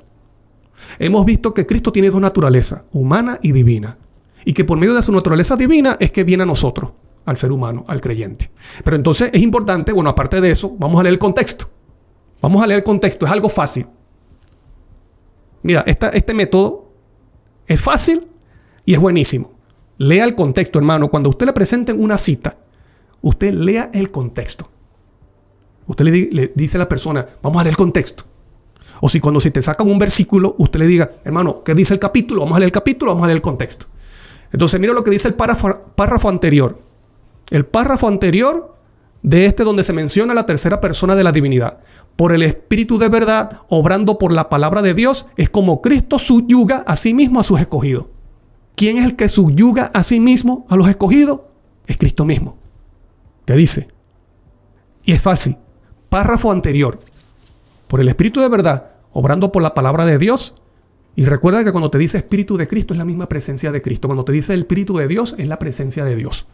Hemos visto que Cristo tiene dos naturalezas, humana y divina. Y que por medio de su naturaleza divina es que viene a nosotros, al ser humano, al creyente. Pero entonces es importante, aparte de eso, vamos a leer el contexto. Es algo fácil. Mira, este método es fácil y es buenísimo. Lea el contexto, hermano. Cuando usted le presenten una cita, usted lea el contexto. Usted le dice a la persona, vamos a leer el contexto. O si te sacan un versículo, usted le diga, hermano, ¿qué dice el capítulo? Vamos a leer el capítulo, vamos a leer el contexto. Entonces, mira lo que dice el párrafo anterior. El párrafo anterior de donde se menciona la tercera persona de la divinidad. Por el Espíritu de verdad, obrando por la palabra de Dios, es como Cristo subyuga a sí mismo a sus escogidos. ¿Quién es el que subyuga a sí mismo a los escogidos? es Cristo mismo. Te dice. Y es fácil. Párrafo anterior. Por el Espíritu de verdad, obrando por la palabra de Dios. Y recuerda que cuando te dice Espíritu de Cristo es la misma presencia de Cristo. Cuando te dice el Espíritu de Dios es la presencia de Dios.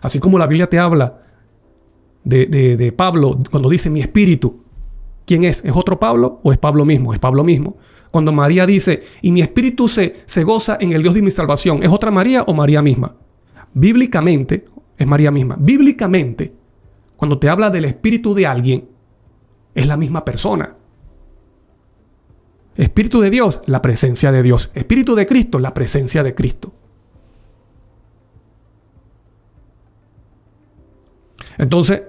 Así como la Biblia te habla de Pablo cuando dice mi espíritu. ¿Quién es? ¿Es otro Pablo o es Pablo mismo? Es Pablo mismo. Cuando María dice y mi espíritu se goza en el Dios de mi salvación. ¿Es otra María o María misma? Bíblicamente es María misma. Bíblicamente, cuando te habla del espíritu de alguien, es la misma persona. Espíritu de Dios, la presencia de Dios. Espíritu de Cristo, la presencia de Cristo. Entonces,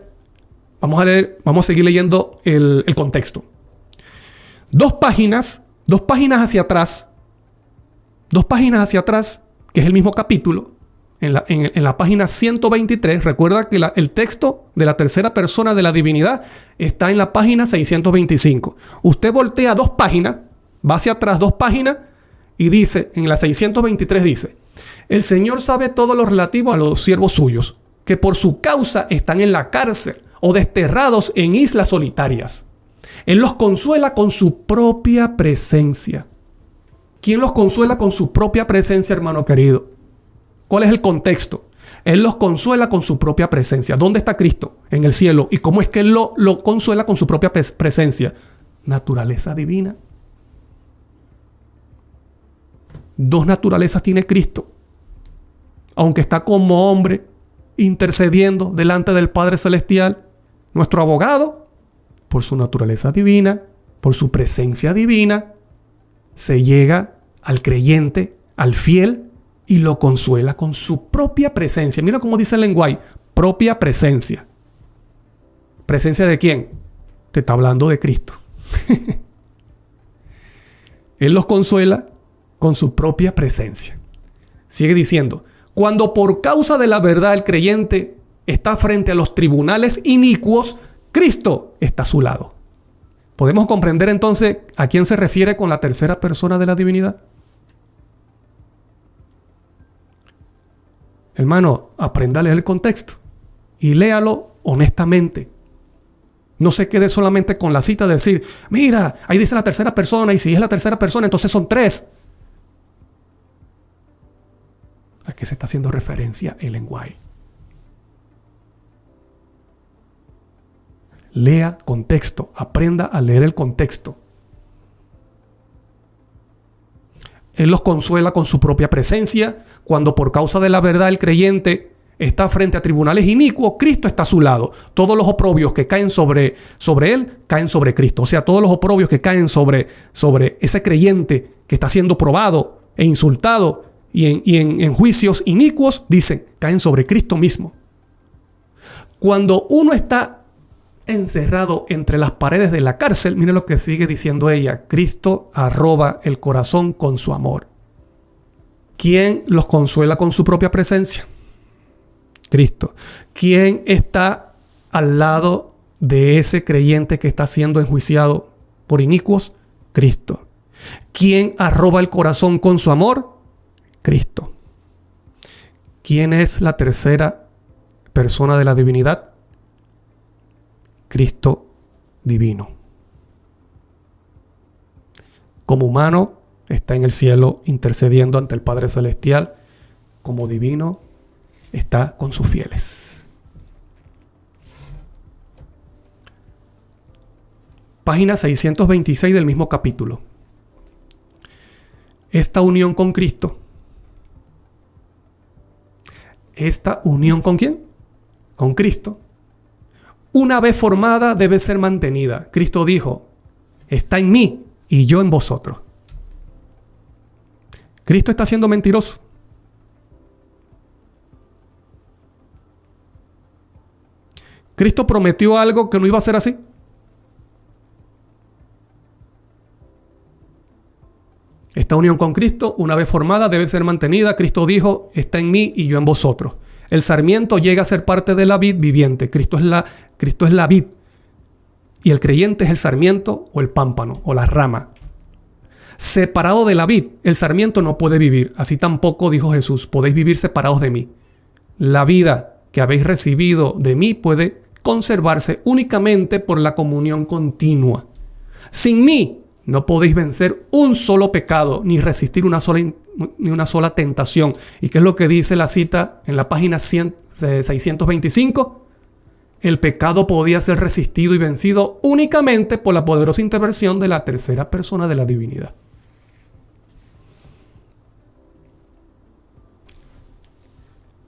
vamos a seguir leyendo el contexto. Dos páginas hacia atrás, que es el mismo capítulo, en la página 123, recuerda que el texto de la tercera persona de la divinidad está en la página 625. Usted voltea 2 páginas, va hacia atrás 2 páginas y dice, en la 623 dice, el Señor sabe todo lo relativo a los siervos suyos, que por su causa están en la cárcel o desterrados en islas solitarias. Él los consuela con su propia presencia. ¿Quién los consuela con su propia presencia, hermano querido? ¿Cuál es el contexto? Él los consuela con su propia presencia. ¿Dónde está Cristo? En el cielo. ¿Y cómo es que Él lo consuela con su propia presencia? Naturaleza divina. 2 naturalezas tiene Cristo. Aunque está como hombre, intercediendo delante del Padre Celestial, nuestro abogado, por su naturaleza divina, por su presencia divina, se llega al creyente, al fiel, y lo consuela con su propia presencia. Mira cómo dice el lenguaje, propia presencia. ¿Presencia de quién? Te está hablando de Cristo. Él los consuela con su propia presencia. Sigue diciendo, cuando por causa de la verdad el creyente está frente a los tribunales inicuos, Cristo está a su lado. ¿Podemos comprender entonces a quién se refiere con la tercera persona de la divinidad? Hermano, aprenda a leer el contexto y léalo honestamente. No se quede solamente con la cita de decir, mira, ahí dice la tercera persona y si es la tercera persona, entonces son 3. ¿A qué se está haciendo referencia el lenguaje? Lea contexto, aprenda a leer el contexto. Él los consuela con su propia presencia. Cuando por causa de la verdad el creyente está frente a tribunales inicuos, Cristo está a su lado. Todos los oprobios que caen sobre él, caen sobre Cristo. O sea, todos los oprobios que caen sobre ese creyente que está siendo probado e insultado y en juicios inicuos, dicen, caen sobre Cristo mismo. Cuando uno está encerrado entre las paredes de la cárcel, mire lo que sigue diciendo ella, Cristo arroba el corazón con su amor. ¿Quién los consuela con su propia presencia? Cristo. ¿Quién está al lado de ese creyente que está siendo enjuiciado por inicuos? Cristo. ¿Quién arroba el corazón con su amor? Cristo. ¿Quién es la tercera persona de la divinidad? Cristo divino. Como humano está en el cielo intercediendo ante el Padre Celestial. Como divino está con sus fieles. Página 626 del mismo capítulo. Esta unión con Cristo. ¿Esta unión con quién? Con Cristo. Una vez formada debe ser mantenida. Cristo dijo, está en mí y yo en vosotros. Cristo está siendo mentiroso. Cristo prometió algo que no iba a ser así. Esta unión con Cristo, una vez formada, debe ser mantenida. Cristo dijo, está en mí y yo en vosotros. El sarmiento llega a ser parte de la vid viviente. Cristo es la vid. Y el creyente es el sarmiento o el pámpano o la rama. Separado de la vid, el sarmiento no puede vivir. Así tampoco dijo Jesús, podéis vivir separados de mí. La vida que habéis recibido de mí puede conservarse únicamente por la comunión continua. Sin mí no podéis vencer un solo pecado ni resistir una sola tentación. ¿Y qué es lo que dice la cita en la página 625? El pecado podía ser resistido y vencido únicamente por la poderosa intervención de la tercera persona de la divinidad.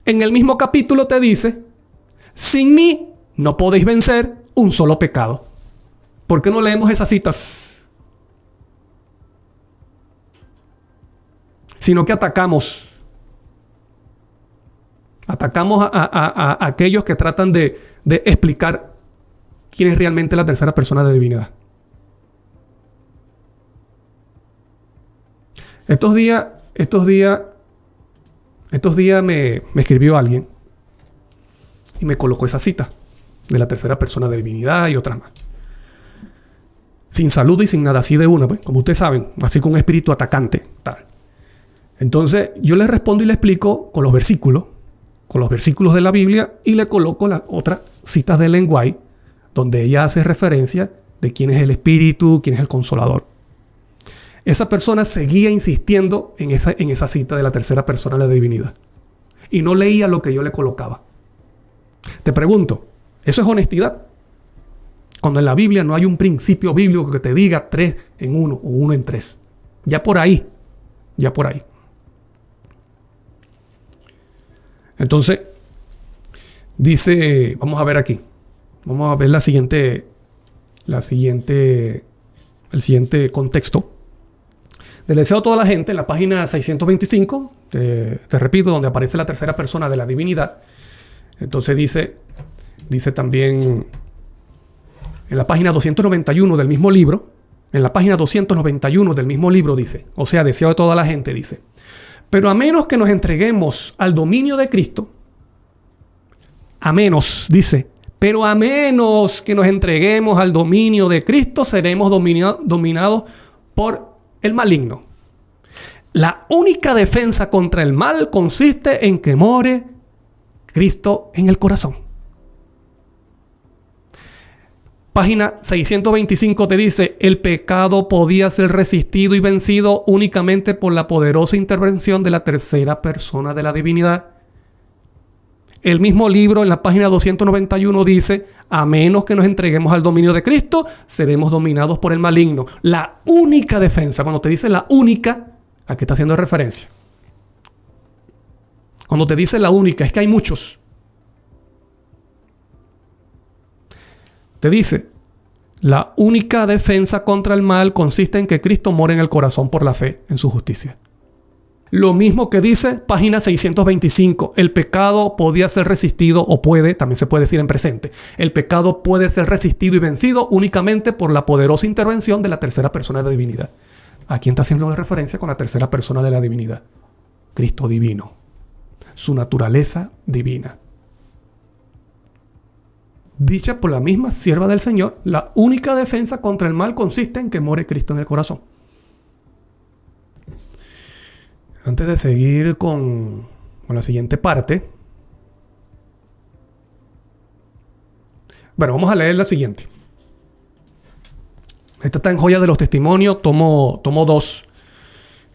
En el mismo capítulo te dice, sin mí no podéis vencer un solo pecado. ¿Por qué no leemos esas citas? Sino que atacamos a aquellos que tratan de explicar quién es realmente la tercera persona de divinidad. Estos días me escribió alguien y me colocó esa cita de la tercera persona de divinidad y otras más. Sin saludo y sin nada, así de una, pues, como ustedes saben, así con un espíritu atacante, tal. Entonces yo le respondo y le explico con los versículos de la Biblia, y le coloco las otras citas de Ellen White, donde ella hace referencia de quién es el Espíritu, quién es el Consolador. Esa persona seguía insistiendo en esa cita de la tercera persona de la divinidad, y no leía lo que yo le colocaba. Te pregunto, ¿eso es honestidad? Cuando en la Biblia no hay un principio bíblico que te diga 3 en 1 o 1 en 3. Ya por ahí. Entonces, dice, vamos a ver aquí. Vamos a ver el siguiente contexto. Del deseo a toda la gente, en la página 625, te repito, donde aparece la tercera persona de la divinidad. Entonces dice también en la página 291 del mismo libro, dice, o sea, deseo de toda la gente, dice, pero a menos que nos entreguemos al dominio de Cristo, pero a menos que nos entreguemos al dominio de Cristo, seremos dominados por el maligno. La única defensa contra el mal consiste en que more Cristo en el corazón. Página 625 te dice, el pecado podía ser resistido y vencido únicamente por la poderosa intervención de la tercera persona de la divinidad. El mismo libro en la página 291 dice, a menos que nos entreguemos al dominio de Cristo, seremos dominados por el maligno. La única defensa, cuando te dice la única, ¿a qué está haciendo referencia? Cuando te dice la única, es que hay muchos. Te dice, la única defensa contra el mal consiste en que Cristo mora en el corazón por la fe en su justicia. Lo mismo que dice página 625, el pecado podía ser resistido, o puede, también se puede decir en presente, el pecado puede ser resistido y vencido únicamente por la poderosa intervención de la tercera persona de la divinidad. ¿A quién está haciendo referencia con la tercera persona de la divinidad? Cristo divino, su naturaleza divina. Dicha por la misma sierva del Señor, la única defensa contra el mal consiste en que more Cristo en el corazón. Antes de seguir con la siguiente parte, bueno, vamos a leer la siguiente. Esta está en Joya de los Testimonios, tomo 2.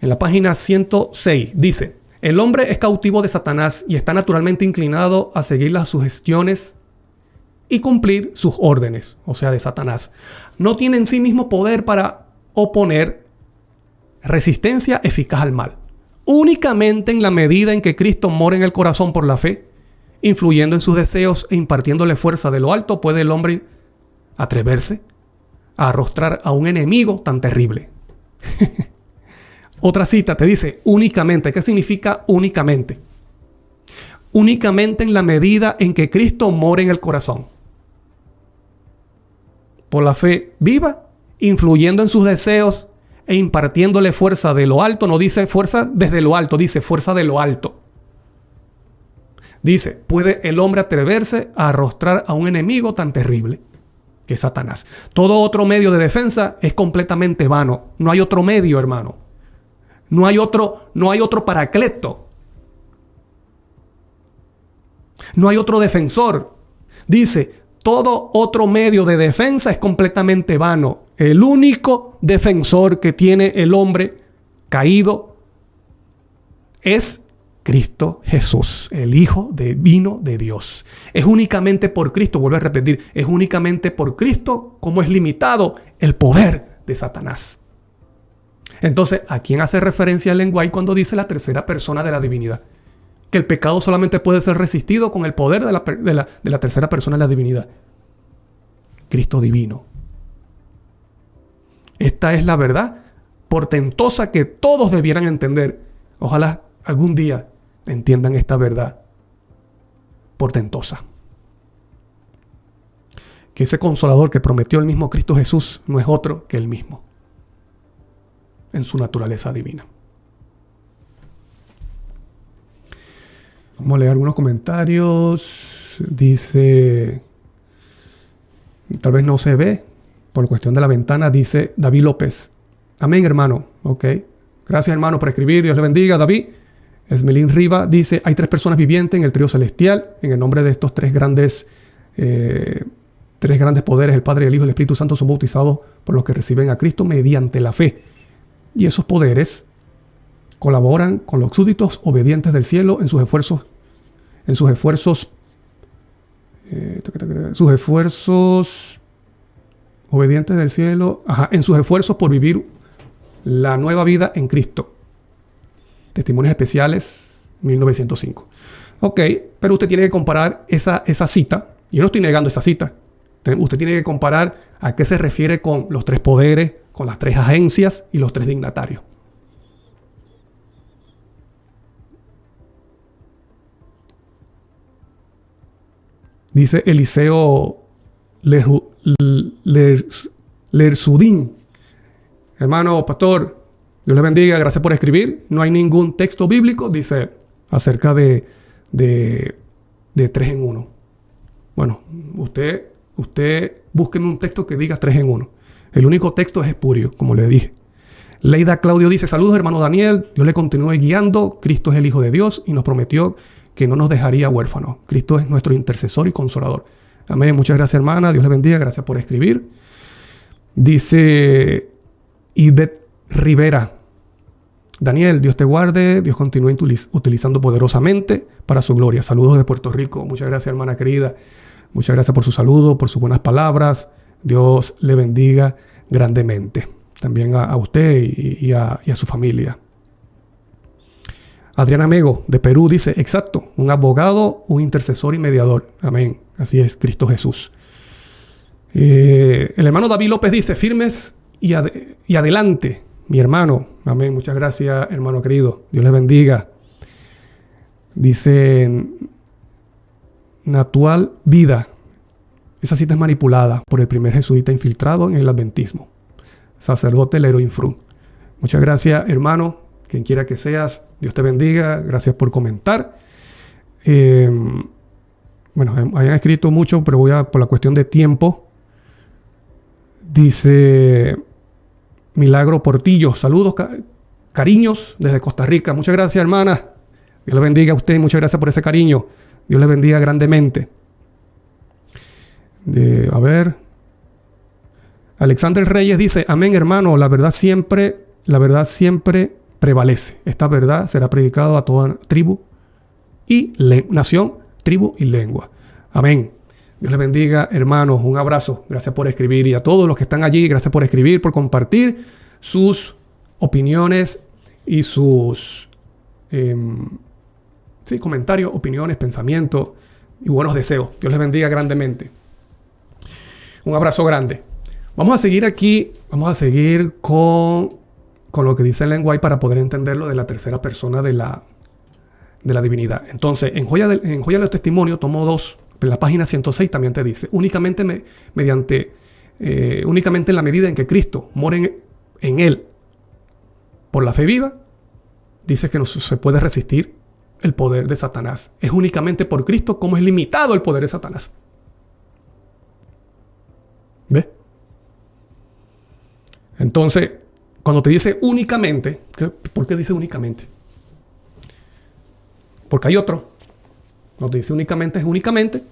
En la página 106 dice, el hombre es cautivo de Satanás y está naturalmente inclinado a seguir las sugestiones y cumplir sus órdenes, o sea, de Satanás. No tiene en sí mismo poder para oponer resistencia eficaz al mal. Únicamente en la medida en que Cristo mora en el corazón por la fe, influyendo en sus deseos e impartiéndole fuerza de lo alto, puede el hombre atreverse a arrostrar a un enemigo tan terrible. Otra cita te dice únicamente. ¿Qué significa únicamente? Únicamente en la medida en que Cristo mora en el corazón. Por la fe viva, influyendo en sus deseos e impartiéndole fuerza de lo alto. No dice fuerza desde lo alto, dice fuerza de lo alto. Dice, ¿puede el hombre atreverse a arrostrar a un enemigo tan terrible que es Satanás? Todo otro medio de defensa es completamente vano. No hay otro medio, hermano. No hay otro paracleto. No hay otro defensor. Dice, todo otro medio de defensa es completamente vano. El único defensor que tiene el hombre caído es Cristo Jesús, el Hijo divino de Dios. Es únicamente por Cristo, vuelvo a repetir, es únicamente por Cristo como es limitado el poder de Satanás. Entonces, ¿a quién hace referencia el lenguaje cuando dice la tercera persona de la divinidad? Que el pecado solamente puede ser resistido con el poder de la tercera persona de la divinidad. Cristo divino. Esta es la verdad portentosa que todos debieran entender. Ojalá algún día entiendan esta verdad portentosa. Que ese consolador que prometió el mismo Cristo Jesús no es otro que el mismo en su naturaleza divina. Vamos a leer algunos comentarios. Dice, tal vez no se ve por cuestión de la ventana, dice David López. Amén, hermano. Ok. Gracias, hermano, por escribir. Dios le bendiga, David. Esmelín Riva dice, hay 3 personas vivientes en el trío celestial. En el nombre de estos 3 grandes poderes, el Padre, el Hijo y el Espíritu Santo, son bautizados por los que reciben a Cristo mediante la fe. Y esos poderes colaboran con los súbditos obedientes del cielo en sus esfuerzos obedientes del cielo, en sus esfuerzos por vivir la nueva vida en Cristo. Testimonios Especiales, 1905. Ok, pero usted tiene que comparar esa cita. Yo no estoy negando esa cita. Usted tiene que comparar a qué se refiere con los 3 poderes, con las 3 agencias y los 3 dignatarios. Dice Eliseo Lersudín. Hermano pastor, Dios le bendiga, gracias por escribir. No hay ningún texto bíblico, dice, acerca de 3 en 1. Bueno, usted búsqueme un texto que diga 3 en 1. El único texto es espurio, como le dije. Leida Claudio dice, saludos hermano Daniel, Dios le continúe guiando. Cristo es el Hijo de Dios y nos prometió que no nos dejaría huérfanos. Cristo es nuestro intercesor y consolador. Amén. Muchas gracias, hermana. Dios le bendiga. Gracias por escribir. Dice Ivette Rivera. Daniel, Dios te guarde. Dios continúe utilizando poderosamente para su gloria. Saludos de Puerto Rico. Muchas gracias, hermana querida. Muchas gracias por su saludo, por sus buenas palabras. Dios le bendiga grandemente. También a usted y a su familia. Adriana Mego, de Perú, dice, exacto, un abogado, un intercesor y mediador. Amén. Así es, Cristo Jesús. El hermano David López dice, firmes y adelante, mi hermano. Amén. Muchas gracias, hermano querido. Dios les bendiga. Dice, Natural Vida. Esa cita es manipulada por el primer jesuita infiltrado en el adventismo, sacerdote Leroy Fru. Muchas gracias, hermano. Quien quiera que seas, Dios te bendiga. Gracias por comentar. Bueno, hayan escrito mucho, pero por la cuestión de tiempo. Dice Milagro Portillo. Saludos, cariños desde Costa Rica. Muchas gracias, hermana. Dios le bendiga a usted. Muchas gracias por ese cariño. Dios le bendiga grandemente. A ver. Alexander Reyes dice, amén, hermano. La verdad siempre prevalece. Esta verdad será predicada a toda tribu y nación, tribu y lengua. Amén. Dios les bendiga, hermanos. Un abrazo. Gracias por escribir. Y a todos los que están allí, gracias por escribir, por compartir sus opiniones y sus comentarios, opiniones, pensamientos y buenos deseos. Dios les bendiga grandemente. Un abrazo grande. Vamos a seguir aquí. Vamos a seguir con lo que dice el lenguaje para poder entenderlo de la tercera persona de la divinidad. Entonces, en Joya de los Testimonios, tomo 2, en la página 106 también te dice, únicamente en la medida en que Cristo mora en él por la fe viva, dice que no se puede resistir el poder de Satanás. Es únicamente por Cristo como es limitado el poder de Satanás. ¿Ves? Entonces, cuando te dice únicamente, ¿por qué dice únicamente? Porque hay otro. Cuando dice únicamente, es únicamente.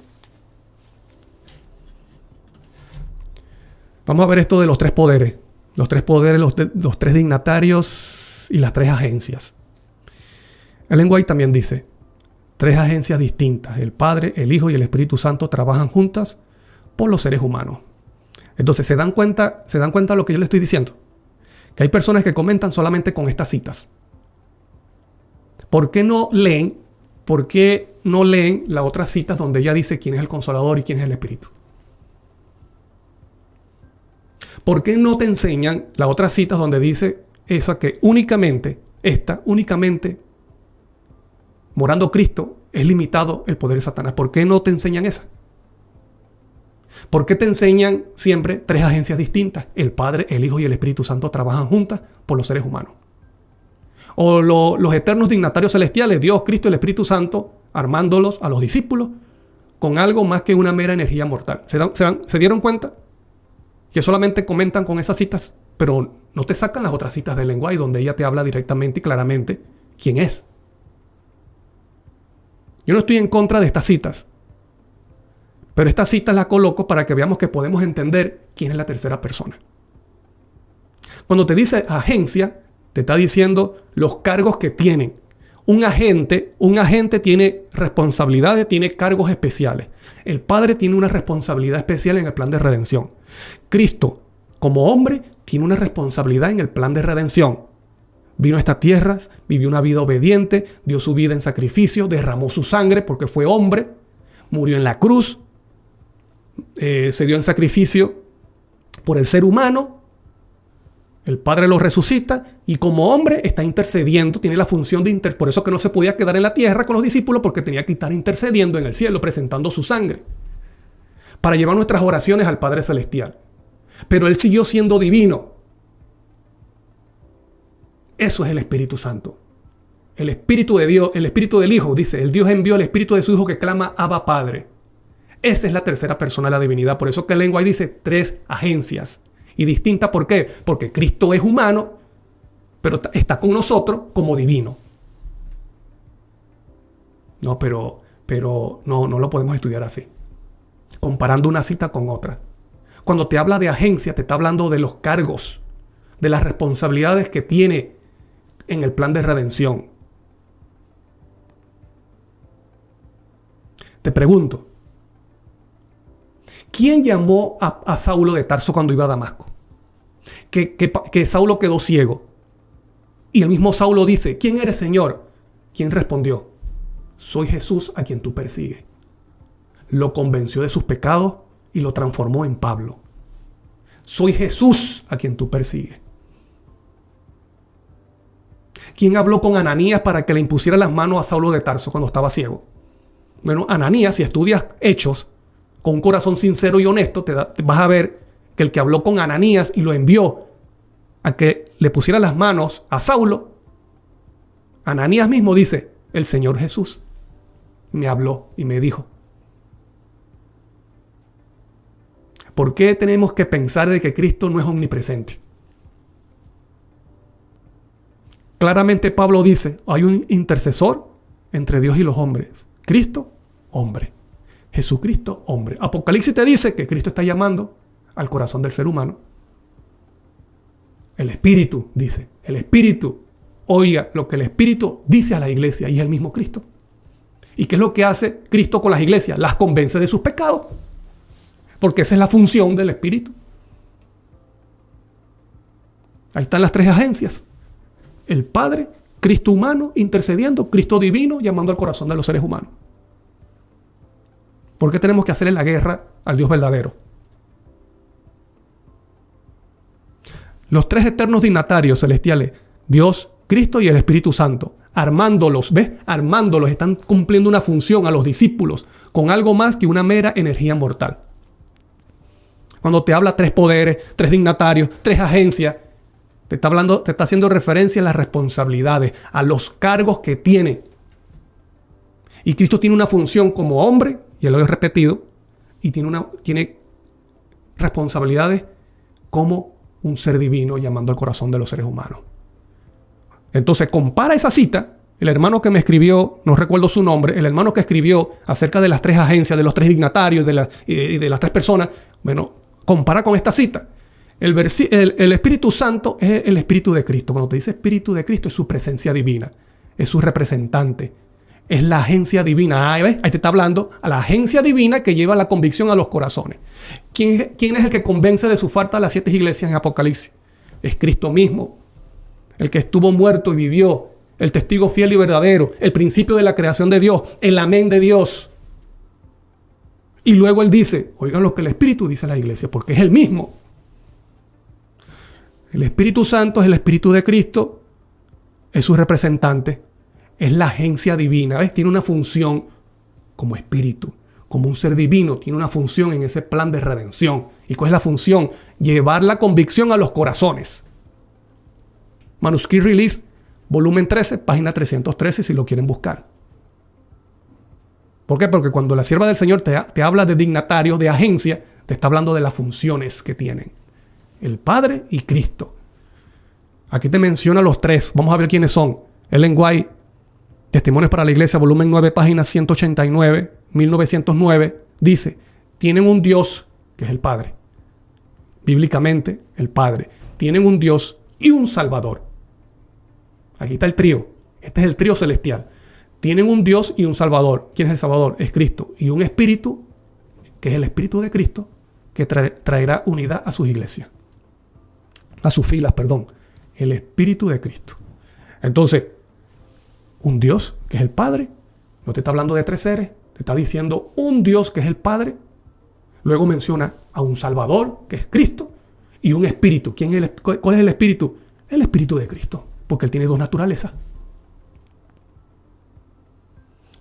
Vamos a ver esto de los tres poderes. Los tres poderes, los tres dignatarios y las tres agencias. Ellen White también dice, tres agencias distintas. El Padre, el Hijo y el Espíritu Santo trabajan juntas por los seres humanos. Entonces, ¿se dan cuenta de lo que yo le estoy diciendo? Que hay personas que comentan solamente con estas citas. ¿Por qué no leen las otras citas donde ella dice quién es el Consolador y quién es el Espíritu? ¿Por qué no te enseñan las otras citas donde dice esa que únicamente, morando Cristo, es limitado el poder de Satanás? ¿Por qué no te enseñan esa? ¿Por qué te enseñan siempre tres agencias distintas? El Padre, el Hijo y el Espíritu Santo trabajan juntas por los seres humanos. O los eternos dignatarios celestiales, Dios, Cristo y el Espíritu Santo, armándolos a los discípulos con algo más que una mera energía mortal. ¿Se dieron cuenta? Que solamente comentan con esas citas, pero no te sacan las otras citas del lenguaje donde ella te habla directamente y claramente quién es. Yo no estoy en contra de estas citas, pero estas citas las coloco para que veamos que podemos entender quién es la tercera persona. Cuando te dice agencia, te está diciendo los cargos que tienen. Un agente tiene responsabilidades, tiene cargos especiales. El Padre tiene una responsabilidad especial en el plan de redención. Cristo, como hombre, tiene una responsabilidad en el plan de redención. Vino a estas tierras, vivió una vida obediente, dio su vida en sacrificio, derramó su sangre porque fue hombre, murió en la cruz, se dio en sacrificio por el ser humano. El Padre lo resucita y como hombre está intercediendo, tiene la función de por eso que no se podía quedar en la tierra con los discípulos, porque tenía que estar intercediendo en el cielo, presentando su sangre, para llevar nuestras oraciones al Padre Celestial. Pero Él siguió siendo divino. Eso es el Espíritu Santo. El Espíritu de Dios, el Espíritu del Hijo, dice, el Dios envió el Espíritu de su Hijo que clama Abba Padre. Esa es la tercera persona de la divinidad. Por eso que el lenguaje dice tres agencias. Y distinta, ¿por qué? Porque Cristo es humano, pero está con nosotros como divino. No, pero no lo podemos estudiar así, comparando una cita con otra. Cuando te habla de agencia, te está hablando de los cargos, de las responsabilidades que tiene en el plan de redención. Te pregunto, ¿quién llamó a Saulo de Tarso cuando iba a Damasco? Que Saulo quedó ciego. Y el mismo Saulo dice, ¿quién eres, Señor? ¿Quién respondió? Soy Jesús a quien tú persigues. Lo convenció de sus pecados y lo transformó en Pablo. Soy Jesús a quien tú persigues. ¿Quién habló con Ananías para que le impusiera las manos a Saulo de Tarso cuando estaba ciego? Bueno, Ananías, si estudias Hechos, con un corazón sincero y honesto, vas a ver que el que habló con Ananías y lo envió a que le pusiera las manos a Saulo, Ananías mismo dice, el Señor Jesús me habló y me dijo. ¿Por qué tenemos que pensar de que Cristo no es omnipresente? Claramente Pablo dice, hay un intercesor entre Dios y los hombres. Cristo, hombre. Jesucristo, hombre. Apocalipsis te dice que Cristo está llamando al corazón del ser humano. El Espíritu dice, el Espíritu, oiga lo que el Espíritu dice a la iglesia y es el mismo Cristo. ¿Y qué es lo que hace Cristo con las iglesias? Las convence de sus pecados. Porque esa es la función del Espíritu. Ahí están las tres agencias. El Padre, Cristo humano intercediendo, Cristo divino llamando al corazón de los seres humanos. ¿Por qué tenemos que hacerle la guerra al Dios verdadero? Los tres eternos dignatarios celestiales, Dios, Cristo y el Espíritu Santo, armándolos, ¿ves? Armándolos, están cumpliendo una función a los discípulos con algo más que una mera energía mortal. Cuando te habla tres poderes, tres dignatarios, tres agencias, te está haciendo referencia a las responsabilidades, a los cargos que tiene. Y Cristo tiene una función como hombre, ya lo he repetido, y tiene responsabilidades como un ser divino llamando al corazón de los seres humanos. Entonces compara esa cita, El hermano que me escribió, no recuerdo su nombre, el hermano que escribió acerca de las tres agencias, de los tres dignatarios, de las tres personas, bueno, compara con esta cita. El Espíritu Santo es el Espíritu de Cristo. Cuando te dice Espíritu de Cristo, es su presencia divina, es su representante, es la agencia divina. Ahí te está hablando a la agencia divina que lleva la convicción a los corazones. ¿Quién es el que convence de su falta a las 7 iglesias en Apocalipsis? Es Cristo mismo, el que estuvo muerto y vivió, el testigo fiel y verdadero, el principio de la creación de Dios, el amén de Dios. Y luego él dice, oigan lo que el Espíritu dice a la iglesia, porque es el mismo. El Espíritu Santo es el Espíritu de Cristo, es su representante, es la agencia divina, ¿ves? Tiene una función como espíritu, como un ser divino, tiene una función en ese plan de redención. ¿Y cuál es la función? Llevar la convicción a los corazones. Manuscript Release, volumen 13, página 313, si lo quieren buscar. ¿Por qué? Porque cuando la sierva del Señor te habla de dignatarios, de agencia, te está hablando de las funciones que tienen el Padre y Cristo. Aquí te menciona los tres. Vamos a ver quiénes son. Ellen White, Testimonios para la Iglesia, volumen 9, página 189, 1909, dice, tienen un Dios que es el Padre. Bíblicamente, el Padre. Tienen un Dios y un Salvador. Aquí está el trío. Este es el trío celestial. Tienen un Dios y un Salvador. ¿Quién es el Salvador? Es Cristo. Y un Espíritu, que es el Espíritu de Cristo, que traerá unidad a sus iglesias. A sus filas, perdón. El Espíritu de Cristo. Entonces, un Dios que es el Padre. No te está hablando de tres seres. Te está diciendo un Dios que es el Padre. Luego menciona a un Salvador, que es Cristo. Y un Espíritu. ¿Cuál es el Espíritu? El Espíritu de Cristo. Porque Él tiene dos naturalezas.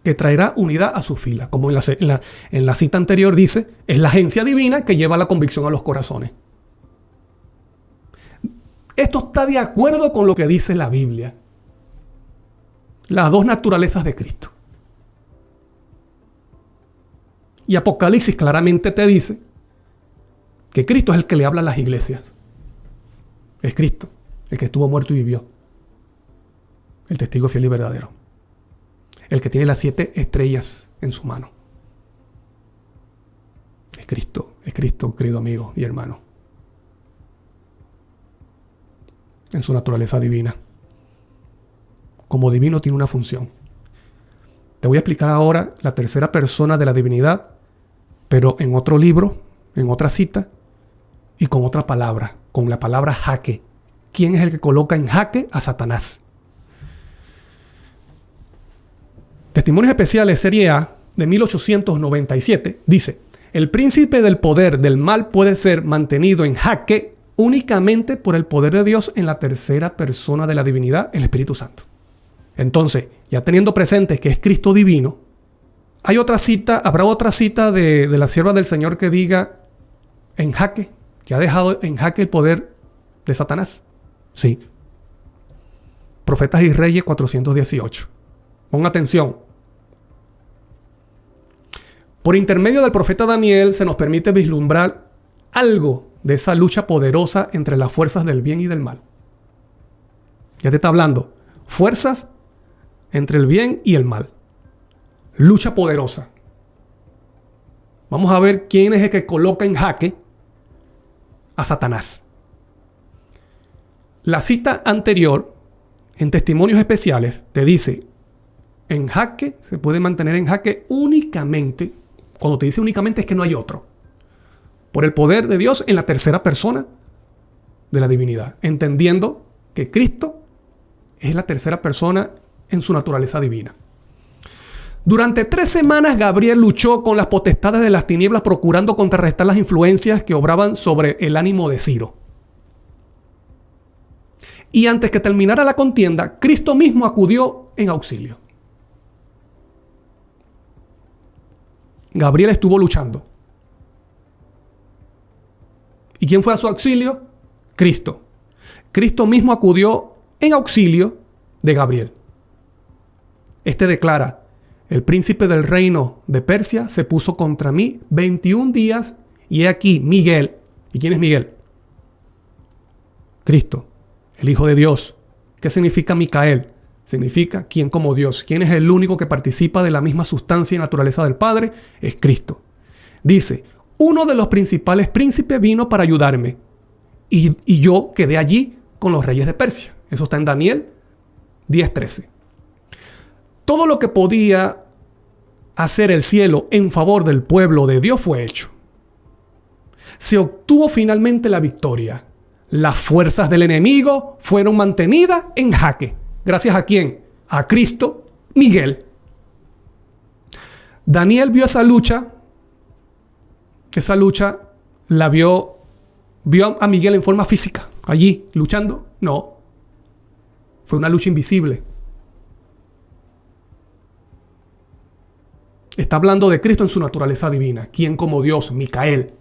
Que traerá unidad a su fila. Como en la cita anterior dice, es la agencia divina que lleva la convicción a los corazones. Esto está de acuerdo con lo que dice la Biblia. Las dos naturalezas de Cristo. Y Apocalipsis claramente te dice que Cristo es el que le habla a las iglesias. Es Cristo, el que estuvo muerto y vivió. El testigo fiel y verdadero. El que tiene las 7 estrellas en su mano. Es Cristo, querido amigo y hermano. En su naturaleza divina. Como divino tiene una función. Te voy a explicar ahora la tercera persona de la divinidad, pero en otro libro, en otra cita y con otra palabra, con la palabra jaque. ¿Quién es el que coloca en jaque a Satanás? Testimonios Especiales, Serie A, de 1897, dice, el príncipe del poder del mal puede ser mantenido en jaque únicamente por el poder de Dios en la tercera persona de la divinidad, el Espíritu Santo. Entonces, ya teniendo presente que es Cristo divino, habrá otra cita de la sierva del Señor que diga en jaque, que ha dejado en jaque el poder de Satanás. Sí. Profetas y Reyes 418. Pon atención. Por intermedio del profeta Daniel se nos permite vislumbrar algo de esa lucha poderosa entre las fuerzas del bien y del mal. Ya te está hablando. Fuerzas entre el bien y el mal. Lucha poderosa. Vamos a ver quién es el que coloca en jaque a Satanás. La cita anterior, en Testimonios Especiales, te dice, en jaque, se puede mantener en jaque únicamente, cuando te dice únicamente es que no hay otro, por el poder de Dios en la tercera persona de la divinidad, entendiendo que Cristo es la tercera persona en su naturaleza divina. Durante 3 semanas Gabriel luchó con las potestades de las tinieblas procurando contrarrestar las influencias que obraban sobre el ánimo de Ciro. Y antes que terminara la contienda, Cristo mismo acudió en auxilio. Gabriel estuvo luchando. ¿Y quién fue a su auxilio? Cristo. Cristo mismo acudió en auxilio de Gabriel. Este declara, el príncipe del reino de Persia se puso contra mí 21 días y he aquí Miguel. ¿Y quién es Miguel? Cristo, el Hijo de Dios. ¿Qué significa Micael? Significa ¿quién como Dios? ¿Quién es el único que participa de la misma sustancia y naturaleza del Padre? Es Cristo. Dice, uno de los principales príncipes vino para ayudarme y yo quedé allí con los reyes de Persia. Eso está en Daniel 10:13. Todo lo que podía hacer el cielo en favor del pueblo de Dios fue hecho. Se obtuvo finalmente la victoria. Las fuerzas del enemigo fueron mantenidas en jaque. ¿Gracias a quién? A Cristo Miguel. Daniel vio esa lucha. Esa lucha la vio a Miguel en forma física, allí luchando. No, fue una lucha invisible. Está hablando de Cristo en su naturaleza divina. ¿Quién como Dios? Micael.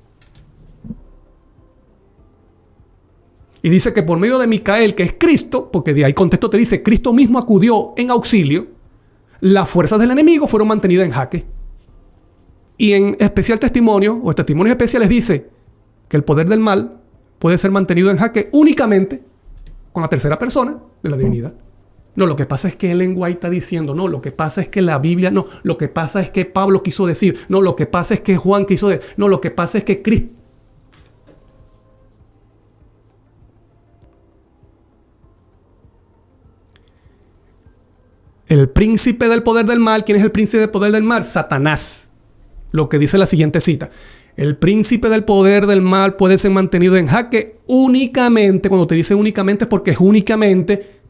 Y dice que por medio de Micael, que es Cristo, porque de ahí contexto te dice, Cristo mismo acudió en auxilio, las fuerzas del enemigo fueron mantenidas en jaque. Y en especial testimonio, o testimonios especiales dice que el poder del mal puede ser mantenido en jaque únicamente con la tercera persona de la divinidad. No, lo que pasa es que Ellen White está diciendo, no, lo que pasa es que la Biblia, no, lo que pasa es que Pablo quiso decir, no, lo que pasa es que Juan quiso decir, no, lo que pasa es que Cristo. El príncipe del poder del mal, ¿quién es el príncipe del poder del mal? Satanás. Lo que dice la siguiente cita. El príncipe del poder del mal puede ser mantenido en jaque únicamente, cuando te dice únicamente, porque es únicamente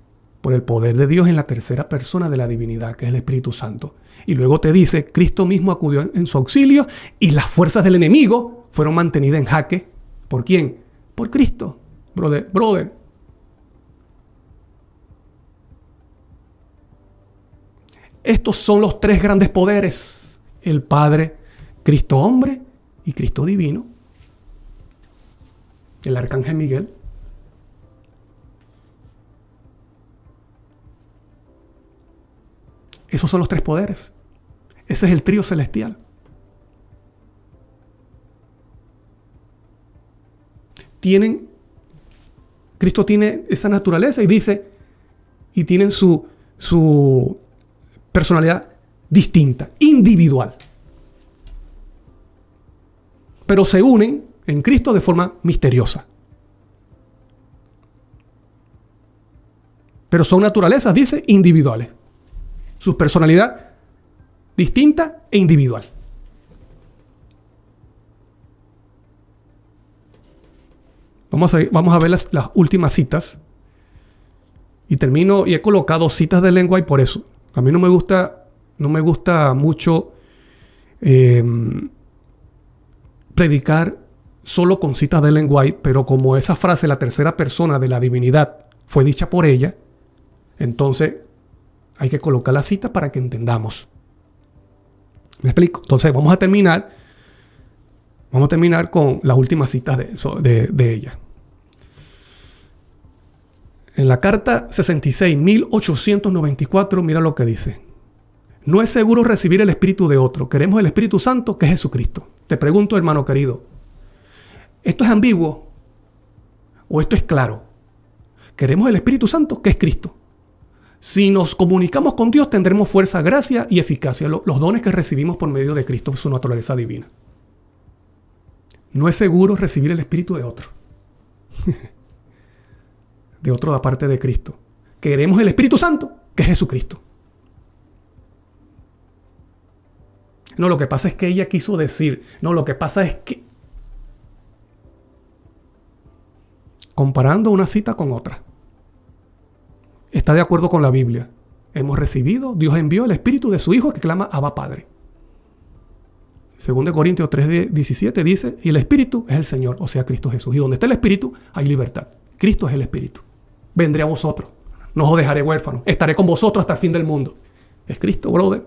por el poder de Dios en la tercera persona de la divinidad, que es el Espíritu Santo. Y luego te dice, Cristo mismo acudió en su auxilio y las fuerzas del enemigo fueron mantenidas en jaque. ¿Por quién? Por Cristo. Brother. Estos son los tres grandes poderes. El Padre, Cristo hombre y Cristo divino. El arcángel Miguel. Esos son los tres poderes. Ese es el trío celestial. Cristo tiene esa naturaleza y dice, y tienen su personalidad distinta, individual. Pero se unen en Cristo de forma misteriosa. Pero son naturalezas, dice, individuales. Su personalidad distinta e individual. Vamos a ver las últimas citas. Y termino, y he colocado citas de lengua y por eso. A mí no me gusta mucho predicar solo con citas de Ellen White, pero como esa frase, la tercera persona de la divinidad, fue dicha por ella, entonces hay que colocar la cita para que entendamos. ¿Me explico? Entonces vamos a terminar con las últimas citas de ella. En la carta 66, 1894, mira lo que dice. No es seguro recibir el espíritu de otro. Queremos el Espíritu Santo, que es Jesucristo. Te pregunto, hermano querido, ¿esto es ambiguo o esto es claro? Queremos el Espíritu Santo, que es Cristo. Si nos comunicamos con Dios, tendremos fuerza, gracia y eficacia, los dones que recibimos por medio de Cristo, su naturaleza divina. No es seguro recibir el espíritu de otro. De otro aparte de Cristo. Queremos el Espíritu Santo, que es Jesucristo. No, lo que pasa es que ella quiso decir, no, lo que pasa es que... Comparando una cita con otra. Está de acuerdo con la Biblia. Hemos recibido, Dios envió el Espíritu de su Hijo que clama Abba Padre. 2 Corintios 3:17 dice, y el Espíritu es el Señor, o sea, Cristo Jesús. Y donde está el Espíritu, hay libertad. Cristo es el Espíritu. Vendré a vosotros, no os dejaré huérfanos, estaré con vosotros hasta el fin del mundo. Es Cristo, brother.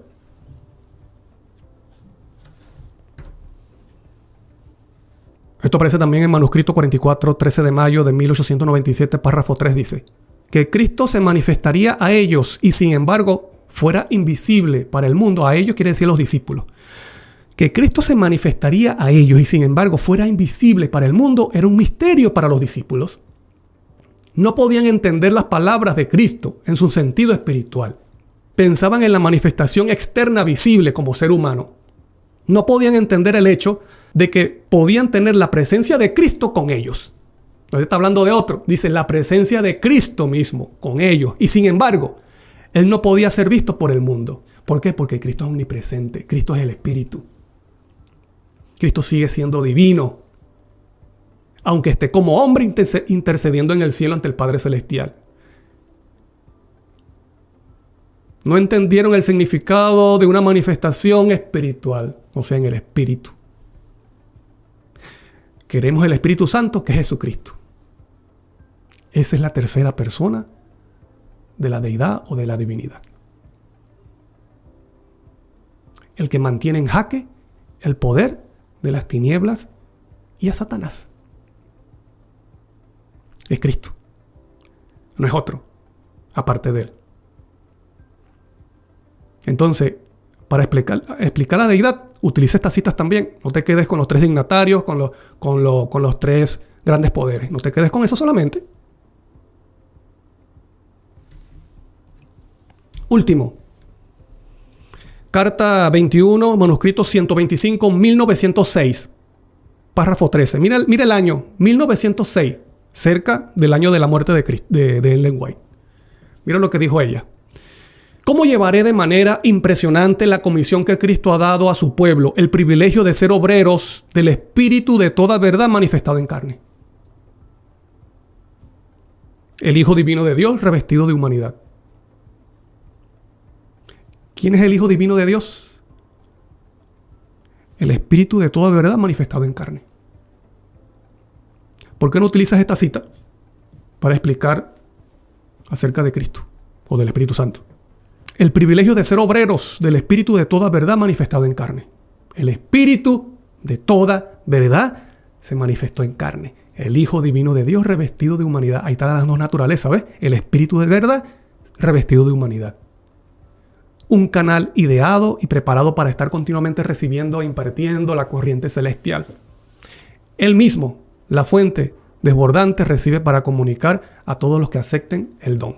Esto aparece también en manuscrito 44, 13 de mayo de 1897, párrafo 3, dice que Cristo se manifestaría a ellos y sin embargo fuera invisible para el mundo. A ellos quiere decir los discípulos. Que Cristo se manifestaría a ellos y sin embargo fuera invisible para el mundo era un misterio para los discípulos. No podían entender las palabras de Cristo en su sentido espiritual. Pensaban en la manifestación externa visible como ser humano. No podían entender el hecho de que podían tener la presencia de Cristo con ellos. No está hablando de otro. Dice la presencia de Cristo mismo con ellos. Y sin embargo, Él no podía ser visto por el mundo. ¿Por qué? Porque Cristo es omnipresente. Cristo es el Espíritu. Cristo sigue siendo divino, aunque esté como hombre intercediendo en el cielo ante el Padre Celestial. No entendieron el significado de una manifestación espiritual, o sea, en el Espíritu. Queremos el Espíritu Santo, que es Jesucristo. Esa es la tercera persona de la deidad o de la divinidad. El que mantiene en jaque el poder de las tinieblas y a Satanás. Es Cristo. No es otro, aparte de Él. Entonces, para explicar la deidad, utiliza estas citas también. No te quedes con los tres dignatarios, con los tres grandes poderes. No te quedes con eso solamente. Último. Carta 21, manuscrito 125, 1906. Párrafo 13. Mira el año, 1906. Cerca del año de la muerte de Ellen White. Mira lo que dijo ella. ¿Cómo llevaré de manera impresionante la comisión que Cristo ha dado a su pueblo, el privilegio de ser obreros del Espíritu de toda verdad manifestado en carne? El Hijo Divino de Dios revestido de humanidad. ¿Quién es el Hijo Divino de Dios? El Espíritu de toda verdad manifestado en carne. ¿Por qué no utilizas esta cita para explicar acerca de Cristo o del Espíritu Santo? El privilegio de ser obreros del Espíritu de toda verdad manifestado en carne. El Espíritu de toda verdad se manifestó en carne. El Hijo Divino de Dios revestido de humanidad. Ahí están las dos naturalezas, ¿ves? El Espíritu de verdad revestido de humanidad. Un canal ideado y preparado para estar continuamente recibiendo e impartiendo la corriente celestial. Él mismo, la fuente desbordante, recibe para comunicar a todos los que acepten el don.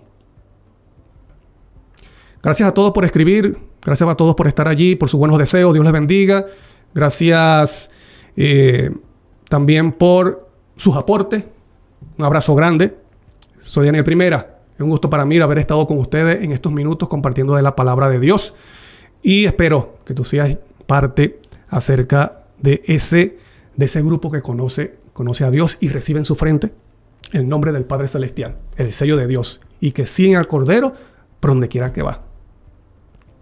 Gracias a todos por escribir, gracias a todos por estar allí, por sus buenos deseos, Dios les bendiga. Gracias también por sus aportes. Un abrazo grande. Soy Daniel Primera. Es un gusto para mí haber estado con ustedes en estos minutos compartiendo de la palabra de Dios. Y espero que tú seas parte acerca de ese grupo que conoce a Dios y recibe en su frente el nombre del Padre Celestial, el sello de Dios. Y que siguen al Cordero por donde quiera que va.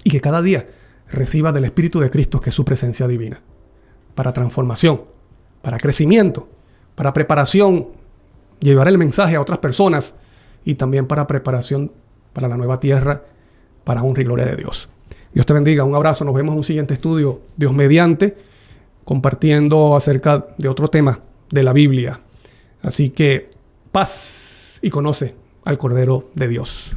Y que cada día reciba del Espíritu de Cristo, que es su presencia divina. Para transformación, para crecimiento, para preparación, llevar el mensaje a otras personas. Y también para preparación para la nueva tierra, para honra y gloria de Dios. Dios te bendiga, un abrazo, nos vemos en un siguiente estudio, Dios mediante, compartiendo acerca de otro tema de la Biblia. Así que paz y conoce al Cordero de Dios.